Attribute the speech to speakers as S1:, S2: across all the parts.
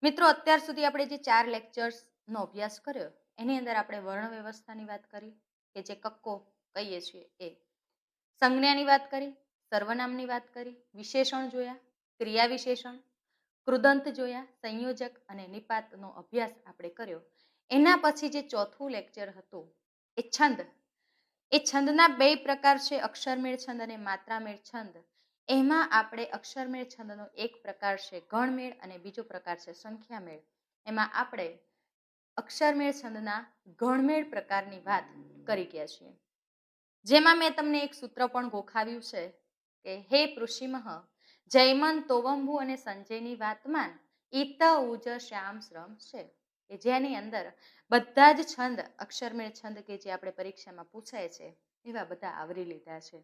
S1: મિત્રો અત્યાર સુધી આપણે જે 4 લેક્ચર્સનો અભ્યાસ કર્યો એની અંદર આપણે વર્ણ વ્યવસ્થાની વાત કરી કે જે કક્કો કહીએ છીએ એ, સંજ્ઞાની વાત કરી, સર્વનામની વાત કરી, વિશેષણ જોયા, ક્રિયા વિશેષણ, કૃદંત જોયા, સંયોજક અને નિપાતનો અભ્યાસ આપણે કર્યો. એના પછી જે ચોથું લેક્ચર હતું એ છંદ. એ છંદના બે પ્રકાર છે, અક્ષરમેળ છંદ અને માત્રામેળ છંદ. એમાં આપણે અક્ષરમેળ છંદનો એક પ્રકાર છે ગણમેળ અને બીજો પ્રકાર છે સંખ્યામેળ. એમાં આપણે અક્ષરમેળ છંદના ગણમેળ પ્રકારની વાત કરી ગયા છીએ, જેમાં મેં તમને એક સૂત્ર પણ ગોખાવ્યું છે કે હે પૃષિમહ જયમન તોવંભુ અને સંજયની વાતમાન ઈત ઉજ શ્યામ શ્રમ છે, કે જેની અંદર બધા જ છંદ અક્ષરમેળ છંદ કે જે આપણે પરીક્ષામાં પૂછાય છે એવા બધા આવરી લીધા છે.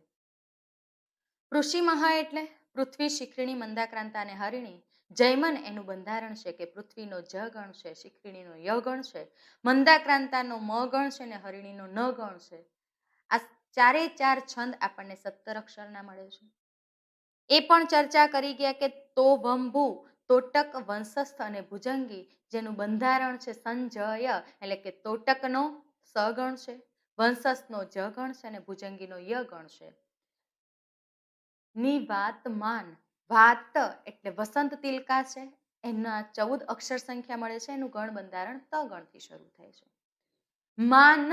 S1: પૃષિમહ એટલે પૃથ્વી, શિખરીણી, મંદાક્રાંતા અને હરિણી. જયમન એનું બંધારણ છે કે પૃથ્વીનો જ ગણ છે, શિખરીણીનો ય ગણ છે, મંદાક્રાંતાનો મ ગણ છે અને હરિણીનો ન ગણ છે. આ ચારે ચાર છંદ આપણને 17 અક્ષરના મળે છે. એ પણ ચર્ચા કરી ગયા કે તો વંભુ, તોટક, વંશસ્થ અને ભુજંગી, જેનું બંધારણ છે સંજય, એટલે કે તોટકનો સ ગણ છે, વંશસ્થનો જ ગણ છે અને ભુજંગીનો ય ગણ છે. નિવાતમાન, વાત એટલે વસંત તિલકા છે, એના 14 અક્ષર સંખ્યા મળે છે, એનું ગણ બંધારણ ત ગણથી શરૂ થાય છે. માન,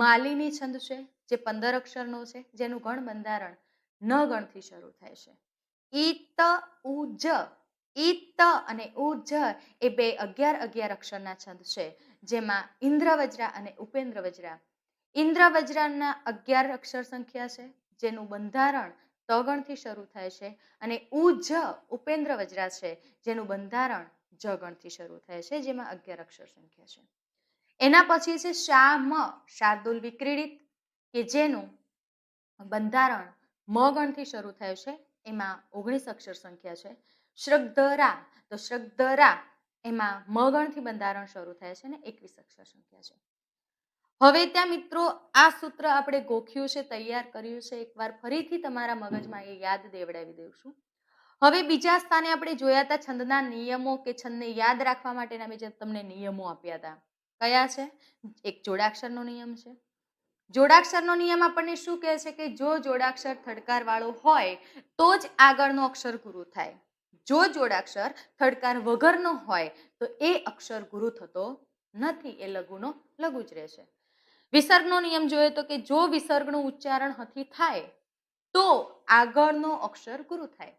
S1: માલિની છંદ છે જે 15 અક્ષરનો છે, જેનું ગણ બંધારણ ન ગણથી શરૂ થાય છે. ઈત ઉજ, ઈત અને ઉજ એ બે 11 અક્ષરના છંદ છે, જેમાં ઇન્દ્રવજ્રા અને ઉપેન્દ્રવજ્રા. ઇન્દ્રવજ્રાના 11 અક્ષર સંખ્યા છે, જેનું બંધારણ ત ગણથી શરૂ થાય છે, અને ઉજ ઉપેન્દ્રવજ્રા છે જેનું બંધારણ જ ગણથી શરૂ થાય છે, જેમાં 11 અક્ષર સંખ્યા છે. એના પછી છે શામ, શાર્દુલ વિક્રીડિત, કે જેનું બંધારણ મ ગણથી શરૂ થાય છે, એમાં 19 અક્ષર સંખ્યા છે. શ્રગધરા, તો શ્રગધરા એમાં મ ગણથી બંધારણ શરૂ થાય છે અને 21 અક્ષર સંખ્યા છે. હવે ત્યાં મિત્રો આ સૂત્ર આપણે ગોખ્યું છે, તૈયાર કર્યું છે, એકવાર ફરીથી તમારા મગજમાં એ યાદ દેવડાવી દઈશું. હવે બીજા સ્થાને આપણે જોયા હતા છંદના નિયમો, કે છંદને યાદ રાખવા માટેના મેં જે તમને નિયમો આપ્યા હતા. કયા છે? એક જોડાક્ષરનો નિયમ છે. જોડાક્ષરનો નિયમ આપણને શું કહે છે કે જો જોડાક્ષર થડકાર વાળો હોય તો જ આગળનો અક્ષર ગુરુ થાય. જો જોડાક્ષર થડકાર વગરનો હોય તો એ અક્ષર ગુરુ થતો નથી, એ લઘુનો લઘુ જ રહેશે. વિસર્ગનો નિયમ જોયો તો કે જો વિસર્ગનું ઉચ્ચારણ હથી થાય તો આગળનો અક્ષર ગુરુ થાય.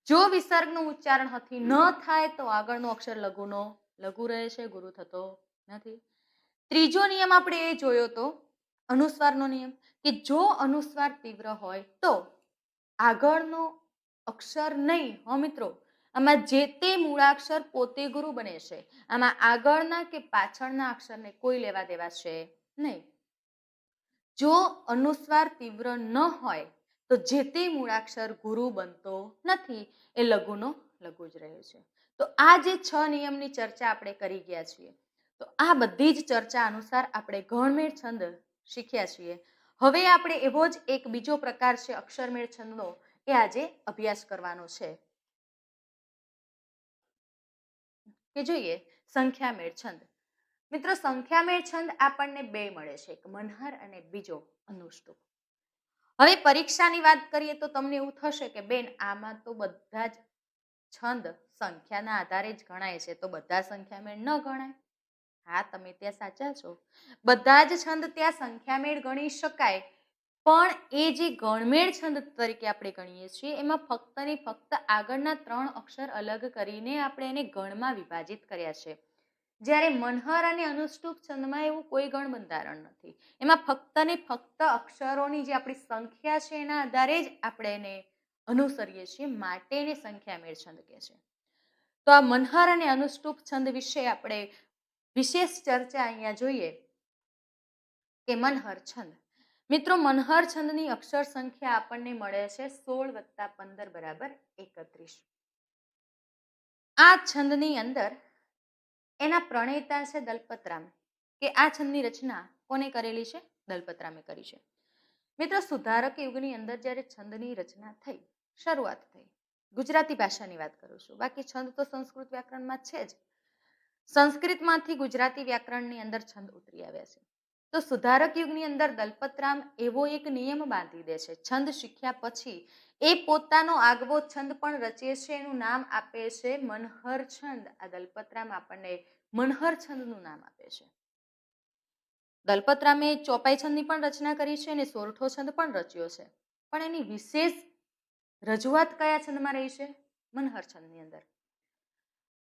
S1: જો વિસર્ગનું ઉચ્ચારણ હથી ન થાય તો આગળનો અક્ષર લઘુનો લઘુ રહે છે, ગુરુ થતો નથી. ત્રીજો નિયમ આપણે એ જોયો તો અનુસ્વારનો નિયમ, કે જો અનુસ્વાર તીવ્ર હોય તો આગળનો અક્ષર નહીં. મિત્રો આમાં જે તે મૂળાક્ષર પોતે ગુરુ બને છે, આમાં આગળના કે પાછળના અક્ષરને કોઈ લેવા દેવા છે નહીં. જો અનુસ્વાર તીવ્ર ન હોય તો જે તે મૂળાક્ષર ગુરુ બનતો નથી, એ લઘુનો લઘુ જ રહે છે. તો આ જે 6 નિયમની ચર્ચા આપણે કરી ગયા છીએ, તો આ બધી જ ચર્ચા અનુસાર આપણે ગણમેળ છંદ શીખ્યા છીએ. હવે આપણે એવો જ એક બીજો પ્રકાર છે અક્ષરમેળ છંદનો, એ આજે અભ્યાસ કરવાનો છે, કે જોઈએ સંખ્યામેળ છંદ. મિત્રો સંખ્યામેળ છંદ આપણને બે મળે છે, એક મનહર અને બીજો અનુષ્ટુપ. હવે પરીક્ષાની વાત કરીએ તો તમને એવું થશે કે બેન આમાં તો બધા જ છંદ સંખ્યાના આધારે જ ગણાય છે, તો બધા સંખ્યામેળ ન ગણાય. હા, તમે ત્યાં સાચા છો, બધા જ છંદ ત્યાં સંખ્યામેળ ગણી શકાય, પણ એ જે ગણમેળ છંદ તરીકે આપણે ગણીએ છીએ એમાં ફક્ત ને ફક્ત આગળના 3 અક્ષર અલગ કરીને આપણે એને ગણમાં વિભાજિત કર્યા છે. જ્યારે મનહર અને અનુષ્ટુપ છંદમાં એવું કોઈ ગણ બંધારણ નથી, એમાં ફક્ત ને ફક્ત અક્ષરોની જે આપણી સંખ્યા છે એના આધારે જ આપણે એને અનુસરીએ છીએ, માટે એને સંખ્યામેળ છંદ કહે છે. તો આ મનહર અને અનુષ્ટુપ છંદ વિશે આપણે વિશેષ ચર્ચા અહીંયા જોઈએ કે મનહર છંદ. મિત્રો મનહર છંદની અક્ષર સંખ્યા આપણને મળે છે 16 + 15 = 31. આ છંદની અંદર એના પ્રણેતા છે દલપતરામ, કે આ છંદની રચના કોને કરેલી છે? દલપતરામે કરી છે. મિત્રો સુધારક યુગની અંદર જ્યારે છંદની રચના થઈ, શરૂઆત થઈ, ગુજરાતી ભાષાની વાત કરું છું, બાકી છંદ તો સંસ્કૃત વ્યાકરણમાં છે જ, સંસ્કૃતમાંથી ગુજરાતી વ્યાકરણની અંદર છંદ ઉતરી આવ્યા છે. તો સુધારક યુગની અંદર દલપતરામ એવો એક નિયમ બાંધી દે છે, છંદ શીખ્યા પછી એ પોતાનો આગવો છંદ પણ રચે છે, એનું નામ આપે છે મનહર છંદ. આ દલપતરામ આપણને મનહર છંદનું નામ આપે છે. દલપતરામે ચોપાઈ છંદની પણ રચના કરી છે અને સોરઠો છંદ પણ રચ્યો છે, પણ એની વિશેષ રજૂઆત કયા છંદમાં રહી છે? મનહર છંદની અંદર.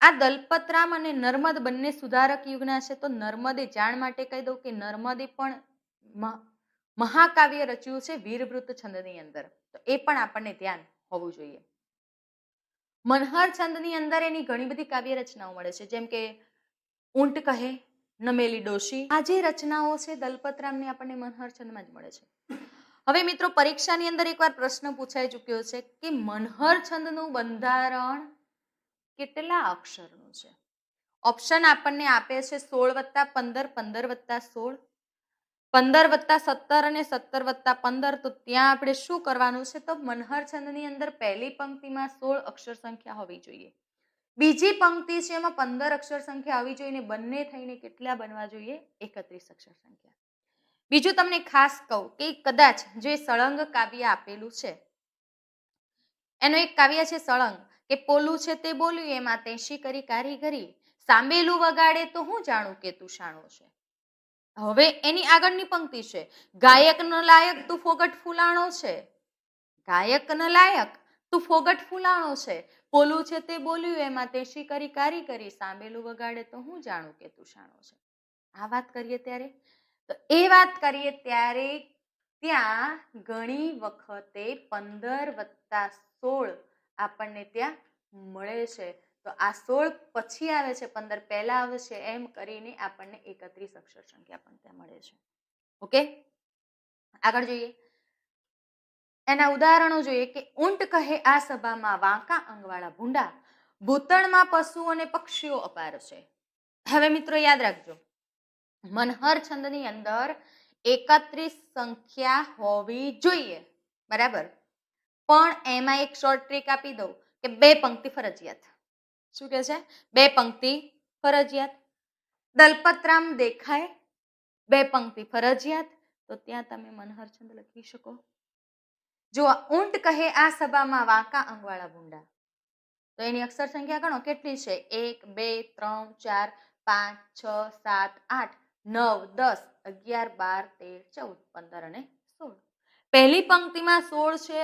S1: આ દલપતરામ અને નર્મદ બંને સુધારક યુગના છે. તો નર્મદે જાણ માટે કહી દઉં કે નર્મદે પણ મહાકાવ્ય રચ્યું છે વીરવૃત્ત છંદની અંદર, તો એ પણ આપણને ધ્યાન હોવું જોઈએ. મનહર છંદની અંદર એની ઘણી બધી કાવ્ય રચનાઓ મળે છે, જેમ કે ઊંટ કહે, નમેલી ડોશી. આ જે રચનાઓ છે દલપતરામની આપણને મનહર છંદમાં જ મળે છે. હવે મિત્રો, પરીક્ષાની અંદર એકવાર પ્રશ્ન પૂછાઈ ચૂક્યો છે કે મનહર છંદનું બંધારણ કેટલા અક્ષરનું છે? ઓપ્શન આપણને આપે છે 16+15, 15+16, 15+17 અને 17+15. તો ત્યાં આપણે શું કરવાનું છે? તો મનહર છંદની અંદર પહેલી પંક્તિમાં 16 અક્ષર સંખ્યા હોવી જોઈએ, બીજી પંક્તિ છે એમાં 15 અક્ષર સંખ્યા હોવી જોઈએ, બંને થઈને કેટલા બનવા જોઈએ? 31 અક્ષર સંખ્યા. બીજું તમને ખાસ કહું કે કદાચ જે સળંગ કાવ્ય આપેલું છે, એનું એક કાવ્ય છે સળંગ, કે પોલું છે તે બોલ્યું એમાં તેશી કરી કારીગરી, સાંબેલું વગાડે તો હું જાણું કે તું શાણો છે. હવે એની આગળની પંક્તિ છે ગાયક ન લાયક તું ફોગટ ફૂલાણો છે, ગાયક ન લાયક તું ફોગટ ફૂલાણો છે, પોલું છે તે બોલ્યું એમાં તેશી કરી કારીગરી, સાંબેલું વગાડે તો હું જાણું કે તું શાણો છે. આ વાત કરીએ ત્યારે, તો એ વાત કરીએ ત્યારે ત્યાં ઘણી વખતે 15+16 આપણને ત્યાં મળે છે. તો આ 16 પછી આવે છે, 15 પહેલા આવે છે, એમ કરીને આપણને 31 અક્ષર સંખ્યા પણ ત્યાં મળે છે. ઓકે, આગળ જોઈએ. એના ઉદાહરણો જોઈએ કે ઊંટ કહે આ સભામાં વાંકા અંગવાળા ભૂંડા, ભૂતળમાં પશુ અને પક્ષીઓ અપાર છે. હવે મિત્રો યાદ રાખજો, મનહર છંદની અંદર 31 સંખ્યા હોવી જોઈએ, બરાબર, પણ એમાં એક શોર્ટ ટ્રીક આપી દઉં કે 2 પંક્તિ ફરજિયાત. શું કે છે? 2 પંક્તિ ફરજિયાત. દલપતરામ દેખાય, 2 પંક્તિ ફરજિયાત, તો ત્યાં તમે મનહર છંદ લખી શકો. જો ઊંટ કહે આ સભામાં વાંકા અંગવાળા ભૂંડા, તો એની અક્ષર સંખ્યા ગણો કેટલી છે? 1, 2, 3, 4, 5, 6, 7, 8, 9, 10, 11, 12, 13, 14, 15 અને 16. પહેલી પંક્તિમાં 16 છે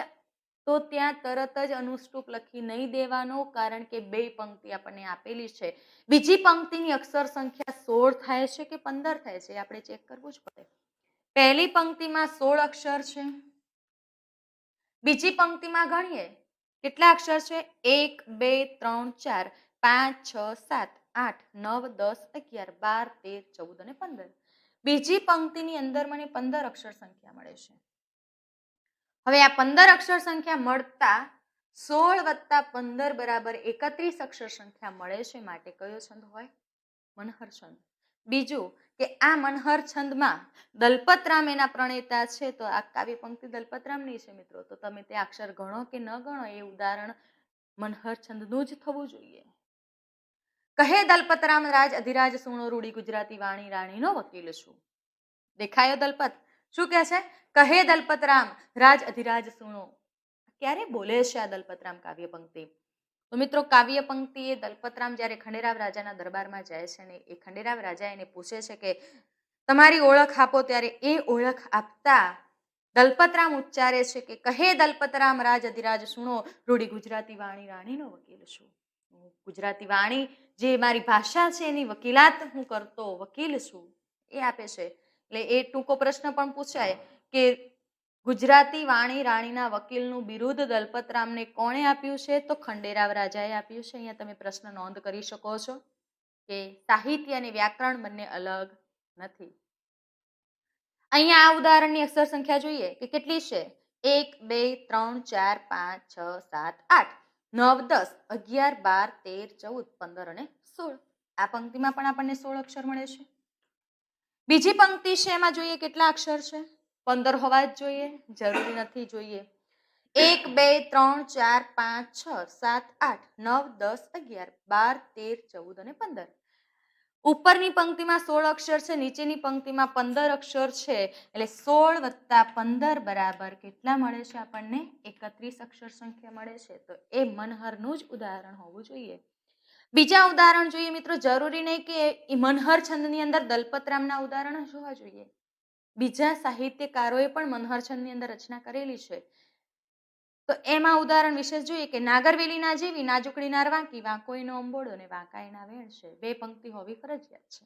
S1: તો ત્યાં તરત જ અનુષ્ટુપ લખી નહીં દેવાનો, કારણ કે 2 પંક્તિ આપણને આપેલી છે. બીજી પંક્તિની અક્ષર સંખ્યા 16 થાય છે કે 15 થાય છે, આપણે ચેક કરવું જ પડે. પહેલી પંક્તિમાં 16 અક્ષર છે, બીજી પંક્તિમાં ગણીએ કેટલા અક્ષર છે? 1, 2, 3, 4, 5, 6, 7, 8, 9, 10, 11, 12, 13, 14 અને 15. બીજી પંક્તિની અંદર મને 15 અક્ષર સંખ્યા મળે છે. હવે આ 15 અક્ષર સંખ્યા મળતા 16+15 બરાબર 31 અક્ષર સંખ્યા મળે છે, માટે કયો છંદ હોય? મનહર છંદ. બીજું કે આ મનહર છંદમાં દલપતરામ એના પ્રણેતા છે, તો આ કાવ્ય પંક્તિ દલપતરામની છે મિત્રો, તો તમે તે અક્ષર ગણો કે ન ગણો, એ ઉદાહરણ મનહર છંદનું જ થવું જોઈએ. કહે દલપતરામ રાજ અધિરાજ સુણો, રૂડી ગુજરાતી વાણી રાણીનો વકીલ છું. દેખાયો દલપત શું કહે છે? કહે દલપતરામ રાજ અધિરાજ સુણો. ક્યારે બોલે છે આ દલપતરામ કાવ્ય પંક્તિ? તો મિત્રો કાવ્ય પંક્તિ એ દલપતરામ જ્યારે ખંડેરાવ રાજાના દરબારમાં જાય છે ને એ ખંડેરાવ રાજા એને પૂછે છે કે તમારી ઓળખ આપો, ત્યારે એ ઓળખ આપતા દલપતરામ ઉચ્ચારે છે કે કહે દલપતરામ રાજ અધિરાજ સુણો, રૂડી ગુજરાતી વાણી રાણીનો વકીલ છું. ગુજરાતી વાણી જે મારી ભાષા છે એની વકીલાત હું કરતો વકીલ છું, એ આપે છે. એટલે એ ટૂંકો પ્રશ્ન પણ પૂછાય કે ગુજરાતી વાણી રાણીના વકીલનું બિરુદ દલપતરામને કોણે આપ્યું છે? તો ખંડેરાવ રાજાએ આપ્યું છે. અહીંયા તમે પ્રશ્ન નોંધ કરી શકો છો કે સાહિત્ય અને વ્યાકરણ બંને અલગ નથી. અહીંયા આ ઉદાહરણની અક્ષર સંખ્યા જોઈએ કે કેટલી છે? 1, 2, 3, 4, 5, 6, 7, 8, 9, 10, 11, 12, 13, 14, 15 અને 16. આ પંક્તિમાં પણ આપણને 16 અક્ષર મળે છે. બીજી પંક્તિ છે એમાં જોઈએ કેટલા અક્ષર છે? 15 હોવા જ જોઈએ? જરૂરી નથી, જોઈએ 1, 2, 3, 4, 5, 6, 7, 8, 9, 10, 11, 12, 13, 14 અને 15. ઉપરની પંક્તિમાં 16 અક્ષર છે, નીચેની પંક્તિમાં 15 અક્ષર છે, એટલે 16 + 15 બરાબર કેટલા મળે છે આપણને? 31 અક્ષર સંખ્યા મળે છે. તો એ મનહરનું જ ઉદાહરણ હોવું જોઈએ. બીજા ઉદાહરણ જોઈએ મિત્રો. જરૂરી નહીં કે મનહર છંદની અંદર દલપતરામના ઉદાહરણ જ હોવા જોઈએ. બીજા સાહિત્યકારોએ પણ મનહર છંદની અંદર રચના કરેલી છે. તો એમાં ઉદાહરણ વિશે જોઈએ કે નાગરવેલીના જેવી નાજુકડી નાર વાંકી, વાંકો એનો અંબોડો ને વાંકા એના વેણ છે. બે પંક્તિ હોવી ફરજિયાત છે.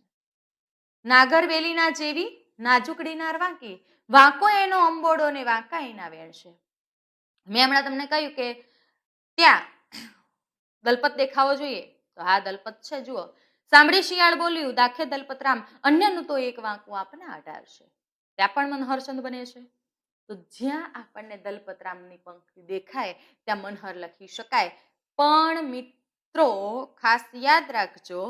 S1: નાગરવેલીના જેવી નાજુકડી નાર વાંકી, વાંકો એનો અંબોડો ને વાંકા એના વેણ છે. મેં હમણાં તમને કહ્યું કે ત્યાં દલપત દેખાવો જોઈએ, તો હા દલપત છે. જુઓ, સાંભળી શિયાળ બોલ્યું, દાખે દલપતરામ, અન્યનું તો એક વાંકું આપના 18 છે. ત્યાં પણ મનહર છંદ બને છે. તો જ્યાં આપણને દલપતરામની પંક્તિ દેખાય ત્યાં મનહર લખી શકાય. પણ મિત્રો ખાસ યાદ રાખજો,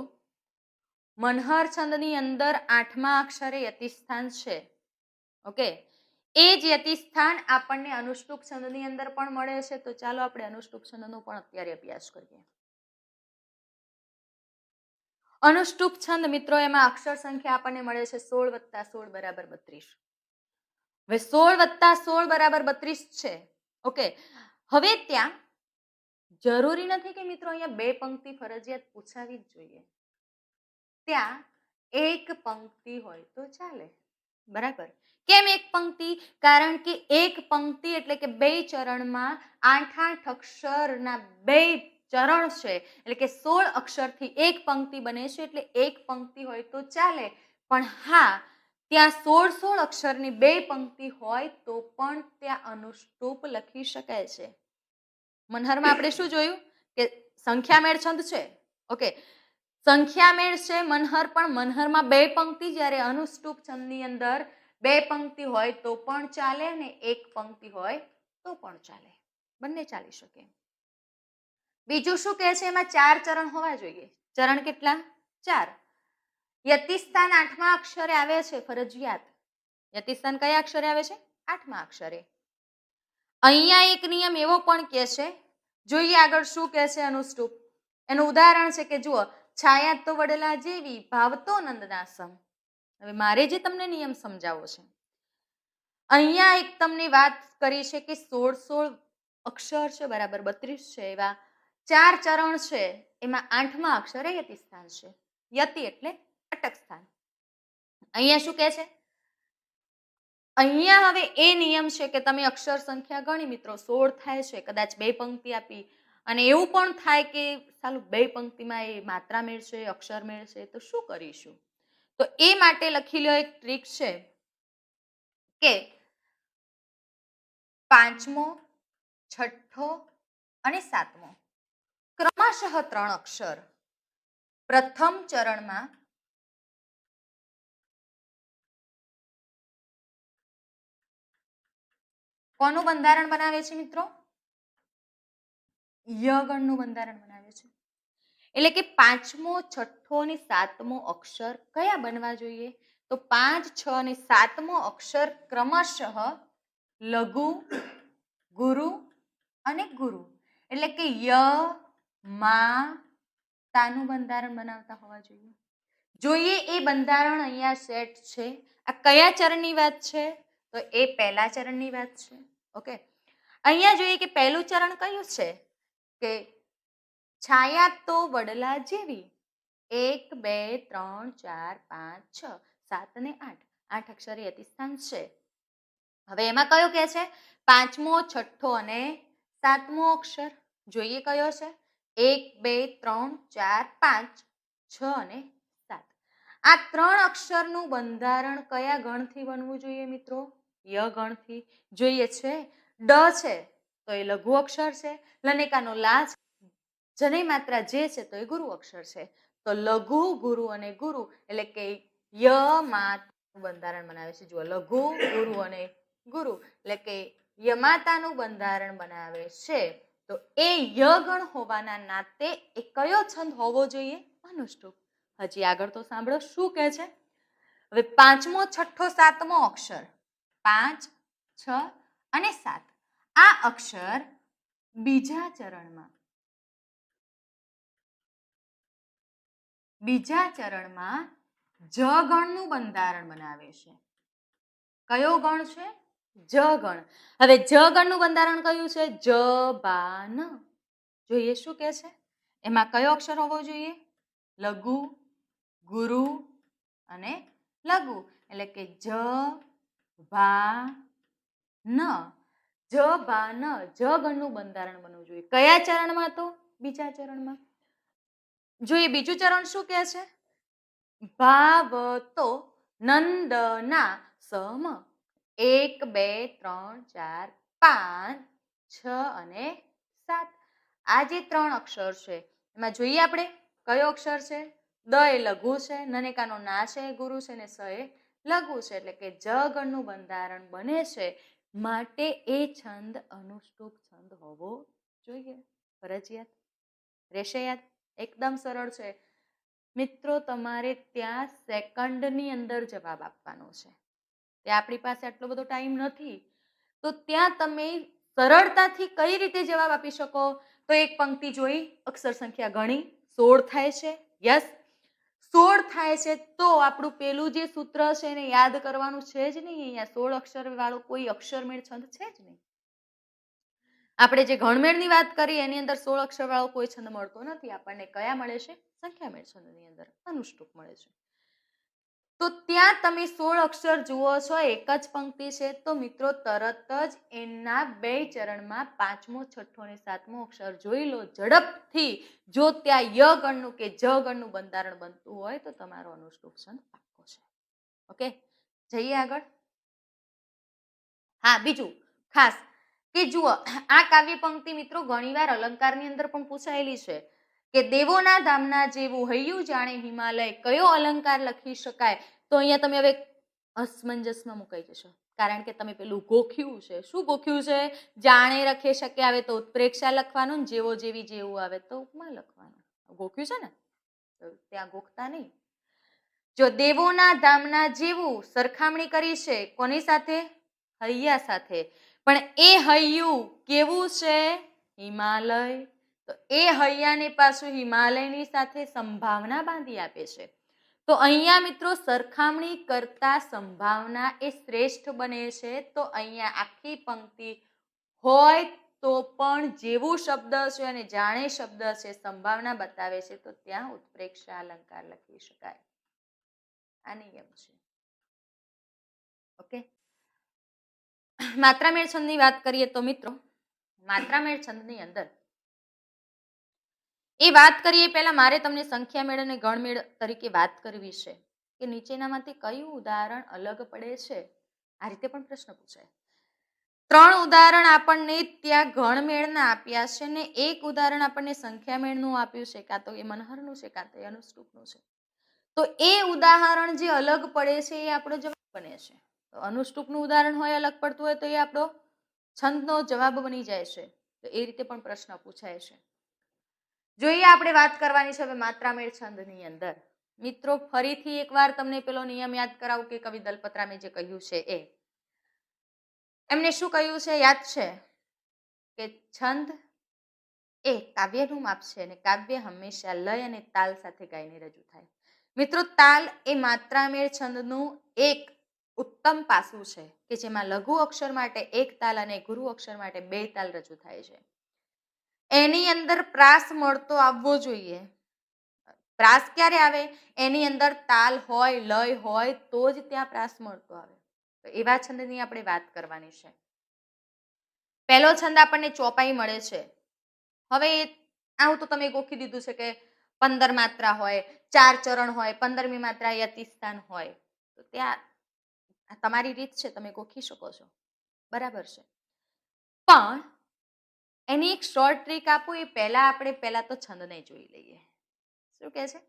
S1: મનહર છંદની અંદર 8મા અક્ષરે યતિસ્થાન છે. ઓકે, એ જ યતિસ્થાન આપણને અનુષ્ટુપ છંદની અંદર પણ મળે છે. તો ચાલો આપણે અનુષ્ટુપ છંદનો પણ અત્યારે અભ્યાસ કરીએ. અનુષ્ટુપ છંદ મિત્રો, એમાં અક્ષર સંખ્યા આપણને મળે છે 16 + 16 = 32. હવે 16 + 16 = 32 છે. ઓકે, હવે ત્યાં જરૂરી નથી કે મિત્રો અહીંયા બે પંક્તિ ફરજિયાત પૂછાવી જ જોઈએ. ત્યાં એક પંક્તિ હોય તો ચાલે. બરાબર. કેમ એક પંક્તિ? કારણ કે એક પંક્તિ એટલે કે બે ચરણમાં 8 અક્ષરના બે ચરણ છે, એટલે કે 16 અક્ષરથી એક પંક્તિ બને છે. એટલે એક પંક્તિ હોય તો ચાલે. પણ હા, ત્યાં 16 અક્ષરની બે પંક્તિ હોય તો પણ ત્યાં અનુષ્ટુપ લખી શકાય છે. મનહરમાં આપણે શું જોયું કે સંખ્યામેળ છંદ છે. ઓકે, સંખ્યામેળ છે મનહર, પણ મનહરમાં બે પંક્તિ, જ્યારે અનુષ્ટુપ છંદની અંદર બે પંક્તિ હોય તો પણ ચાલે ને એક પંક્તિ હોય તો પણ ચાલે. બંને ચાલી શકે. બીજું શું કહે છે? એમાં 4 ચરણ હોવા જોઈએ. ચરણ કેટલા? 4. યતિસ્થાન 8મા અક્ષરે આવે છે ફરજિયાત. યતિસ્થાન કયા અક્ષરે આવે છે? 8મા અક્ષરે. અહીંયા એક નિયમ એવો પણ કહે છે, જોઈએ આગળ શું કહે છે અનુષ્ટુપ. એનું ઉદાહરણ છે કે જુઓ, છાયા તો વડલા જેવી, ભાવતો નંદના સમ. હવે મારે જે તમને નિયમ સમજાવવો છે, અહીંયા એક તમને વાત કરી છે કે 16 અક્ષર છે, બરાબર 32 છે, એવા 4 ચરણ છે, એમાં 8મા અક્ષરે યતિસ્થાન છે. યતિ એટલે અટક સ્થાન. અહીંયા શું કહે છે? અહીંયા હવે એ નિયમ છે કે તમે અક્ષર સંખ્યા ગણી મિત્રો, 16 થાય છે, કદાચ બે પંક્તિ આપી, અને એવું પણ થાય કે સાલું બે પંક્તિમાં એ માત્રા મેળ છે, અક્ષર મેળ છે, તો શું કરીશું? તો એ માટે લખી લો એક ટ્રીક છે કે 5મો, 6ઠ્ઠો અને 7મો ક્રમશઃ 3 અક્ષર પ્રથમ ચરણમાં કોનું બંધારણ બનાવે છે મિત્રો? યગણનું બંધારણ બનાવે છે. એટલે કે 5મો, 6ઠ્ઠો અને 7મો અક્ષર કયા બનવા જોઈએ? તો 5, 6 અને 7મો અક્ષર ક્રમશઃ લઘુ, ગુરુ અને ગુરુ, એટલે કે ય, મા, તાનું બંધારણ બનાવતા હોવા જોઈએ. જોઈએ એ બંધારણ અહીંયા સેટ છે. આ કયા ચરણની વાત છે? તો એ પહેલા ચરણની વાત છે. ઓકે, અહીંયા જોઈએ કે પહેલું ચરણ કયું છે કે છાયા તો વડલા જેવી. 1, 2, 3, 4, 5, 6, 7 અને 8 8 અક્ષરે યતિસ્થાન છે. હવે એમાં કયો કે છે? 5મો, 6ઠ્ઠો અને 7મો અક્ષર. જોઈએ કયો છે? 1, 2, 3, 4, 5, 6 અને 7. આ 3 અક્ષરનું બંધારણ કયા ગણથી બનવું જોઈએ મિત્રો? ય ગણથી. જોઈએ છે ડ છે તો એ લઘુ અક્ષર છે, લનેકાનો લા છે, જનય માત્રા જે છે તો એ ગુરુ અક્ષર છે. તો લઘુ, ગુરુ અને ગુરુ, એટલે કે ય માતાનું બંધારણ બનાવે છે. જુઓ, લઘુ, ગુરુ અને ગુરુ, એટલે કે યમાતાનું બંધારણ બનાવે છે. તો એ ય ગણ હોવાના નાતે એ કયો છંદ હોવો જોઈએ? અનુષ્ટુપ. હજી આગળ તો સાંભળો શું કહે છે. હવે 5મો, 6ઠ્ઠો, 7મો અક્ષર, 5, 6 અને 7 આ અક્ષર બીજા ચરણમાં બીજા ચરણમાં જ ગણનું બંધારણ બનાવે છે. કયો ગણ છે? જ ગણ. હવે જ ગણનું બંધારણ કયું છે? જ બા ન. જોઈએ શું કે છે? એમાં કયો અક્ષર હોવો જોઈએ? લઘુ, ગુરુ અને લઘુ. એટલે કે જ ભા ન. જ ભા ન. જ ગણનું બંધારણ બનવું જોઈએ. કયા ચરણમાં? તો બીજા ચરણમાં. જોઈએ બીજું ચરણ શું કહે છે? ભાવતો નંદના સમ. 1 2 3 4 5 6 અને 7. આ જે 3 અક્ષર છે એમાં જોઈએ આપણે કયો અક્ષર છે? દ એ લઘુ છે, નનેકાનો ના છે એ ગુરુ છે, ને સ એ લઘુ છે. એટલે કે જ ગણનું બંધારણ બને છે માટે એ છંદ અનુષ્ટુપ છંદ હોવો જોઈએ. ફરજિયાત રહેશે યાદ. એકદમ સરળ છે મિત્રો. તમારે ત્યાં સેકન્ડની અંદર જવાબ આપવાનો છે. ત્યાં આપણી પાસે આટલો બધો ટાઈમ નથી, તો ત્યાં તમે સરળતાથી કઈ રીતે જવાબ આપી શકો? તો એક પંક્તિ જોઈ, અક્ષર સંખ્યા ગણી, 16 થાય છે. યસ, 16 થાય છે તો આપણું પેલું જે સૂત્ર છે એને યાદ કરવાનું છે જ નહીં. અહીંયા 16 અક્ષર વાળો કોઈ અક્ષરમેળ છંદ છે જ નહીં. આપણે જે ગણમેળની વાત કરી એની અંદર 16 અક્ષર વાળો કોઈ છંદ મળતો નથી. આપણને કયા મળે છે? સંખ્યામેળ છંદની અંદર અનુષ્ટુપ મળે છે. તો ત્યાં તમે 16 અક્ષર જુઓ છો, એક જ પંક્તિ છે, તો મિત્રો તરત જ એના બે ચરણમાં 5મો, 6થો અને 7મો અક્ષર જોઈ લો ઝડપથી. જો ત્યાં ય ગણનું કે જ ગણનું બંધારણ બનતું હોય તો તમારો અનુષ્ટુપ છંદ પાક્કો છે. ઓકે, જઈએ આગળ. હા, બીજું ખાસ કે જુઓ, આ કાવ્ય પંક્તિ મિત્રો ઘણીવાર અલંકારની અંદર પણ પૂછાયેલી છે કે દેવોના ધામના જેવું હૈયું જાણે હિમાલય. કયો અલંકાર લખી શકાય? તો અહીંયા તમે હવે અસમંજસમાં મુકાઈ જશો, કારણ કે તમે પેલું ગોખ્યું છે. શું ગોખ્યું છે? જાણે રખે શકે આવે તો ઉત્પ્રેક્ષા લખવાનું, જેવો જેવી જેવું આવે તો ઉપમા લખવાનું. ગોખ્યું છે ને, તો ત્યાં ગોખતા નહીં. જો દેવોના ધામના જેવું સરખામણી કરી છે કોની સાથે? હૈયા સાથે. પણ એ હૈયું કેવું છે? હિમાલય. તો એ હૈયાને પાછું હિમાલયની સાથે સંભાવના બાંધી આપે છે. તો અહીંયા મિત્રો સરખામણી કરતા સંભાવના એ શ્રેષ્ઠ બને છે. તો અહીંયા આખી પંક્તિ હોય તો પણ જેવું શબ્દ છે અને જાણે શબ્દ છે સંભાવના બતાવે છે, તો ત્યાં ઉત્પ્રેક્ષા અલંકાર લખી શકાય. આ નિયમ છે. ઓકે, માત્રામેળ છંદની વાત કરીએ તો મિત્રો માત્રામેળ છંદની અંદર એ વાત કરીએ પહેલા મારે તમને સંખ્યામેળ અને ગણમેળ તરીકે વાત કરવી છે કે નીચેનામાંથી કયું ઉદાહરણ અલગ પડે છે. આ રીતે પણ પ્રશ્ન પૂછાય. 3 ઉદાહરણ આપણને ત્યાં ગણમેળના આપ્યા છે ને એક ઉદાહરણ આપણને સંખ્યામેળનું આપ્યું છે. કાં તો એ મનહરનું છે, કાં તો એ અનુષ્ટુપનું છે. તો એ ઉદાહરણ જે અલગ પડે છે એ આપણો જવાબ બને છે. તો અનુષ્ટુપનું ઉદાહરણ હોય અલગ પડતું હોય તો એ આપણો છંદનો જવાબ બની જાય છે. તો એ રીતે પણ પ્રશ્ન પૂછાય છે. જોઈએ આપણે વાત કરવાની છે હવે માત્રામેળ છંદની અંદર. મિત્રો ફરીથી એકવાર તમને પેલો નિયમ યાદ કરાવું કે કવિ દલપતરામે જે કહ્યું છે એ. એમને શું કહ્યું છે યાદ છે? કે છંદ એ કાવ્યનું માપ છે અને કાવ્ય હંમેશા લય અને તાલ સાથે ગાઈને રજૂ થાય. મિત્રો તાલ એ માત્રામેળ છંદનું એક ઉત્તમ પાસું છે કે જેમાં લઘુ અક્ષર માટે 1 તાલ અને ગુરુ અક્ષર માટે 2 તાલ રજૂ થાય છે. એની અંદર પ્રાસ મળતો આવવો જોઈએ. પ્રાસ ક્યારે આવે? એની અંદર તાલ હોય, લય હોય તો જ ત્યાં પ્રાસ મળતો આવે. તો એવા છંદની આપણે વાત કરવાની છે. પહેલો છંદ આપણને ચોપાઈ મળે છે. હવે આવું તો તમે ગોખી દીધું છે કે 15 માત્રા હોય, 4 ચરણ હોય, 15મી માત્રા યતિસ્થાન હોય. તો ત્યાં તમારી રીત છે, તમે ગોખી શકો છો, બરાબર છે. પણ એની એક શોર્ટ ટ્રીક આપું એ પહેલા આપણે પહેલા તો છંદને જોઈ લઈએ. શું કહે છે?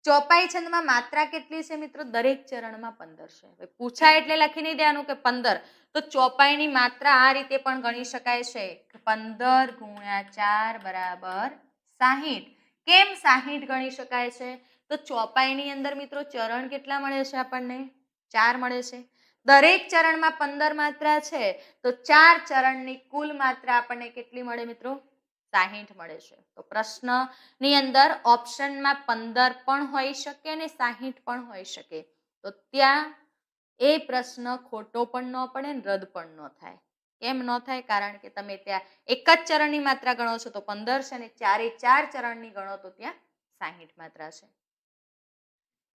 S1: ચોપાઈ છંદમાં માત્રા કેટલી છે મિત્રો? દરેક ચરણમાં 15 છે. પૂછાય એટલે લખી નહીં દેવાનું કે 15. તો ચોપાઈની માત્રા આ રીતે પણ ગણી શકાય છે. 15 × 4 = 60. કેમ 60 ગણી શકાય છે? તો ચોપાઈની અંદર મિત્રો ચરણ કેટલા મળે છે આપણને? 4 મળે છે. દરેક ચરણમાં 15 માત્રા છે તો 4 ચરણની કુલ માત્રા આપણને કેટલી મળે મિત્રો? 60 મળે છે. તો પ્રશ્નની અંદર ઓપ્શનમાં 15 પણ હોઈ શકે અને 60 પણ હોઈ શકે. તો ત્યાં એ પ્રશ્ન ખોટો પણ ન પડે ને રદ પણ ન થાય. કેમ ન થાય? કારણ કે તમે ત્યાં એક જ ચરણની માત્રા ગણો છો તો 15 છે અને 4 ચરણની ગણો તો ત્યાં 60 માત્રા છે.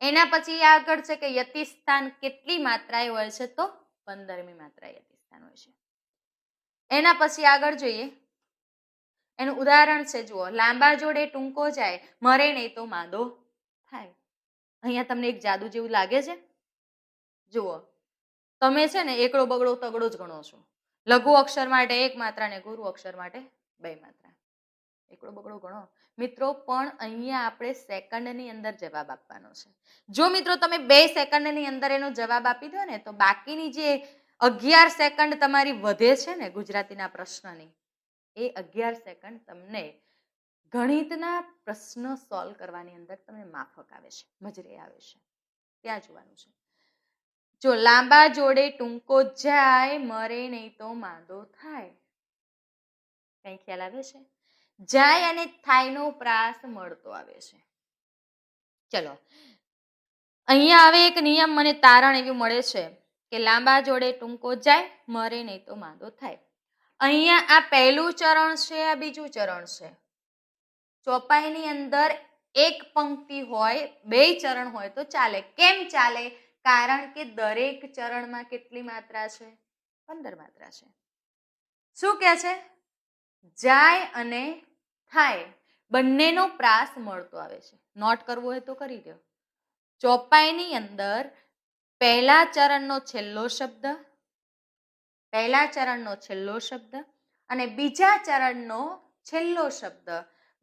S1: એના પછી આગળ છે કે યતિસ્થાન કેટલી માત્રાએ હોય છે? તો 15મી માત્રા યતિસ્થાન હોય છે. એના પછી આગળ જોઈએ, એનું ઉદાહરણ છે. જુઓ, લાંબા જોડે ટૂંકો જાય, મરે નહીં તો માંદો થાય. અહીંયા તમને એક જાદુ જેવું લાગે છે? જુઓ, તમે છે ને એકડો બગડો તગડો જ ગણો છો. લઘુ અક્ષર માટે 1 માત્રા ને ગુરુ અક્ષર માટે 2 માત્રા. એકડો બગડો ગણો મિત્રો, પણ અહીંયા આપણે સેકન્ડની અંદર જવાબ આપવાનો છે. જો મિત્રો તમે 2 સેકન્ડની અંદર એનો જવાબ આપી દો ને તો બાકીની જે 11 સેકન્ડ તમારી વધે છે ને ગુજરાતીના પ્રશ્નની, એ 11 સેકન્ડ તમને ગણિતના પ્રશ્નો સોલ્વ કરવાની અંદર તમને માફક આવે છે, મજરે આવે છે. ત્યાં જોવાનું છે. જો લાંબા જોડે ટૂંકો જાય, મરે નહીં તો માંદો થાય. કઈ ખ્યાલ આવે છે? જાય અને થાયનો પ્રાસ મળતો આવે છે. ચલો, અહીંયા હવે એક નિયમ મને તારણ એવું મળે છે કે લાંબા જોડે ટૂંકો જાય, મરે નહીં તો માંદો થાય. અહીંયા આ પહેલું ચરણ છે, આ બીજું ચરણ છે. ચોપાઈની અંદર એક પંક્તિ હોય, 2 ચરણ હોય તો ચાલે. કેમ ચાલે? કારણ કે દરેક ચરણમાં કેટલી માત્રા છે? 15 માત્રા છે. શું કહે છે? જાય અને થાય બંનેનો પ્રાસ મળતો આવે છે. નોટ કરવું હોય તો કરી દો. ચોપાઈની અંદર પહેલા ચરણનો છેલ્લો શબ્દ અને બીજા ચરણનો છેલ્લો શબ્દ,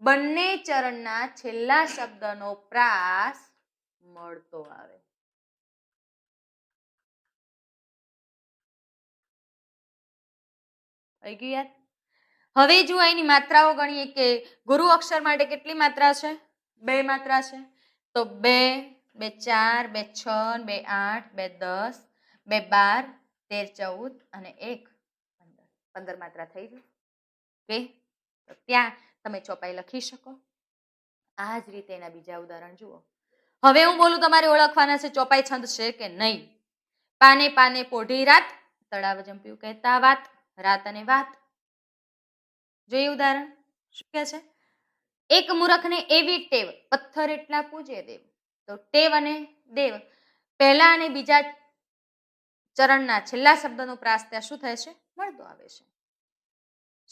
S1: બંને ચરણના છેલ્લા શબ્દનો પ્રાસ મળતો આવે. થઈ ગયું યાદ? હવે જો એની માત્રાઓ ગણીએ કે ગુરુ અક્ષર માટે કેટલી માત્રા છે? 2 માત્રા છે. તો 2, 2 4, 2 6, 2 8, 2 10, 2 12, 13 14 અને 1 15 માત્રા થઈ ગઈ. ઓકે, તો ત્યાં તમે ચોપાઈ લખી શકો. આ જ રીતે એના બીજા ઉદાહરણ જુઓ. હવે હું બોલું તમારે ઓળખવાના છે ચોપાઈ છંદ છે કે નહીં. પાને પાને પોઢી રાત, તળાવ જંપ્યું કહેતા વાત, રાત અને વાત. જોઈએ ઉદાહરણ શું કહે છે? એક મૂર્ખને એવી ટેવ, પથ્થર એટલા પૂજે દેવ. તો ટેવ અને દેવ પહેલા અને બીજા ચરણના છેલ્લા શબ્દનો પ્રાસ ત્યાં શું થાય છે? મળતો આવે છે.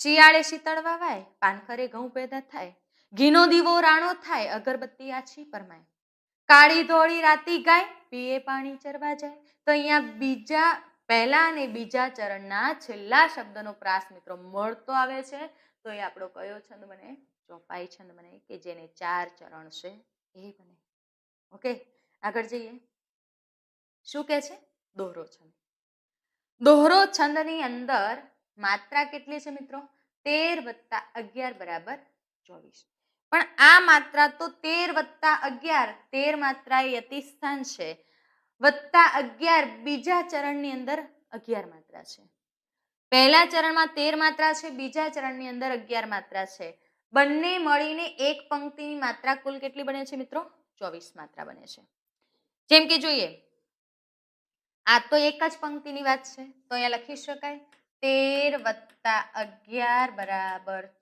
S1: શિયાળે શીતળ વાવાય, પાનખરે ઘઉં પેદા થાય, ઘીનો દીવો રાણો થાય, અગરબત્તી આછી પરમાય, કાળી ધોળી રાતી ગાય, પીએ પાણી ચરવા જાય. તો અહીંયા પહેલા અને બીજા ચરણના છેલ્લા શબ્દનો પ્રાસ મિત્રો મળતો આવે છે. તો એ આપણો કયો છંદ બને? ચોપાઈ છંદ બને, કે જેને 4 ચરણ છે એ બને. ઓકે, આગળ જઈએ. શું કે છે? દોહરો છંદ. દોહરો છંદની અંદર માત્રા કેટલી છે મિત્રો? 13 + 11 = 24. પણ આ માત્રા તો 13 + 11, 13 માત્રા યતિસ્થાન છે, +11 બીજા ચરણની અંદર 11 માત્રા છે. પહેલા ચરણમાં 13 માત્રા છે, બીજા ચરણની અંદર 11 માત્રા છે. બંને મળીને એક પંક્તિની માત્રા કુલ કેટલી બને છે મિત્રો? 24 માત્રા બને છે. જેમ કે જોઈએ, આ તો એક જ પંક્તિની વાત છે, તો અહીંયા લખી શકાય 13 + 11 =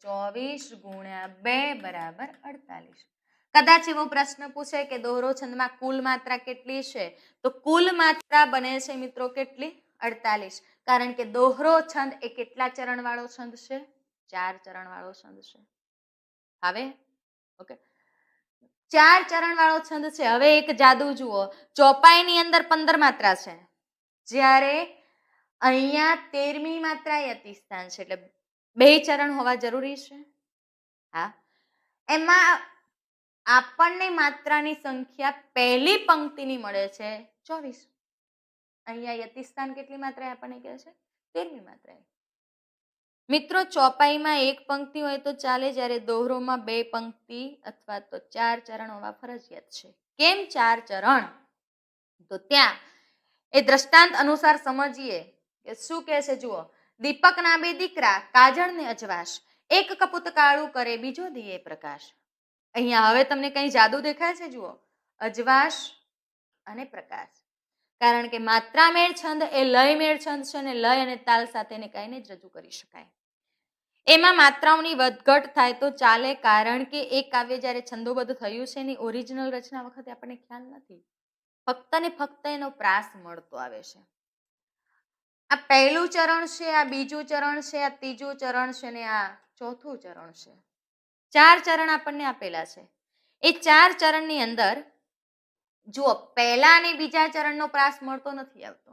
S1: 24 × 2 = 48. કદાચ એવો પ્રશ્ન પૂછે કે દોહરો છંદમાં કુલ માત્રા કેટલી છે? તો કુલ માત્રા બને છે મિત્રો કેટલી? 48. કારણ કે દોહરો છંદ એ કેટલા ચરણ વાળો છંદ છે? 4 ચરણ વાળો છંદ છે. હવે ઓકે, 4 ચરણ વાળો છંદ છે. હવે એક જાદુ જુઓ, ચોપાઈની અંદર 15 માત્રા છે, જ્યારે અહીંયા 13મી માત્રા યતિસ્થાન છે, એટલે 2 ચરણ હોવા જરૂરી છે. હા, એમાં આપણને માત્રાની સંખ્યા પહેલી પંક્તિની મળે છે 24. અહીંયા યતિસ્થાન કેટલી માત્રા આપણને કહે છે? 13મી માત્રા. મિત્રો ચોપાઈમાં 1 પંક્તિ હોય તો ચાલે, જ્યારે દોહરોમાં 2 પંક્તિ અથવા તો 4 ચરણ હોવા ફરજિયાત છે. કેમ 4 ચરણ? તો ત્યાં એ દ્રષ્ટાંત અનુસાર સમજીએ કે શું કહે છે. જુઓ, દીપકના 2 દીકરા, કાજળ ને અજવાશ, એક કપૂત કાળું કરે બીજો દિયે પ્રકાશ. અહીંયા હવે તમને કઈ જાદુ દેખાય છે? જુઓ, અજવાશ અને પ્રકાશ. કારણ કે માત્રા મેળ છંદ એ લય મેળ છંદ છે અને લય અને તાલ સાથે કઈને જ રજૂ કરી શકાય. એમાં માત્રાઓની વધઘટ થાય તો ચાલે, કારણ કે એ કાવ્ય જ્યારે છંદોબદ્ધ થયું છે એની ઓરિજિનલ રચના વખતે આપણને ખ્યાલ નથી. ફક્ત ને ફક્ત એનો પ્રાસ મળતો આવે છે. આ પહેલું ચરણ છે, આ બીજું ચરણ છે, આ ત્રીજું ચરણ છે ને આ ચોથું ચરણ છે. 4 ચરણ આપણને આપેલા છે. એ 4 ચરણની અંદર જુઓ, પહેલા અને બીજા ચરણનો પ્રાસ મળતો નથી આવતો,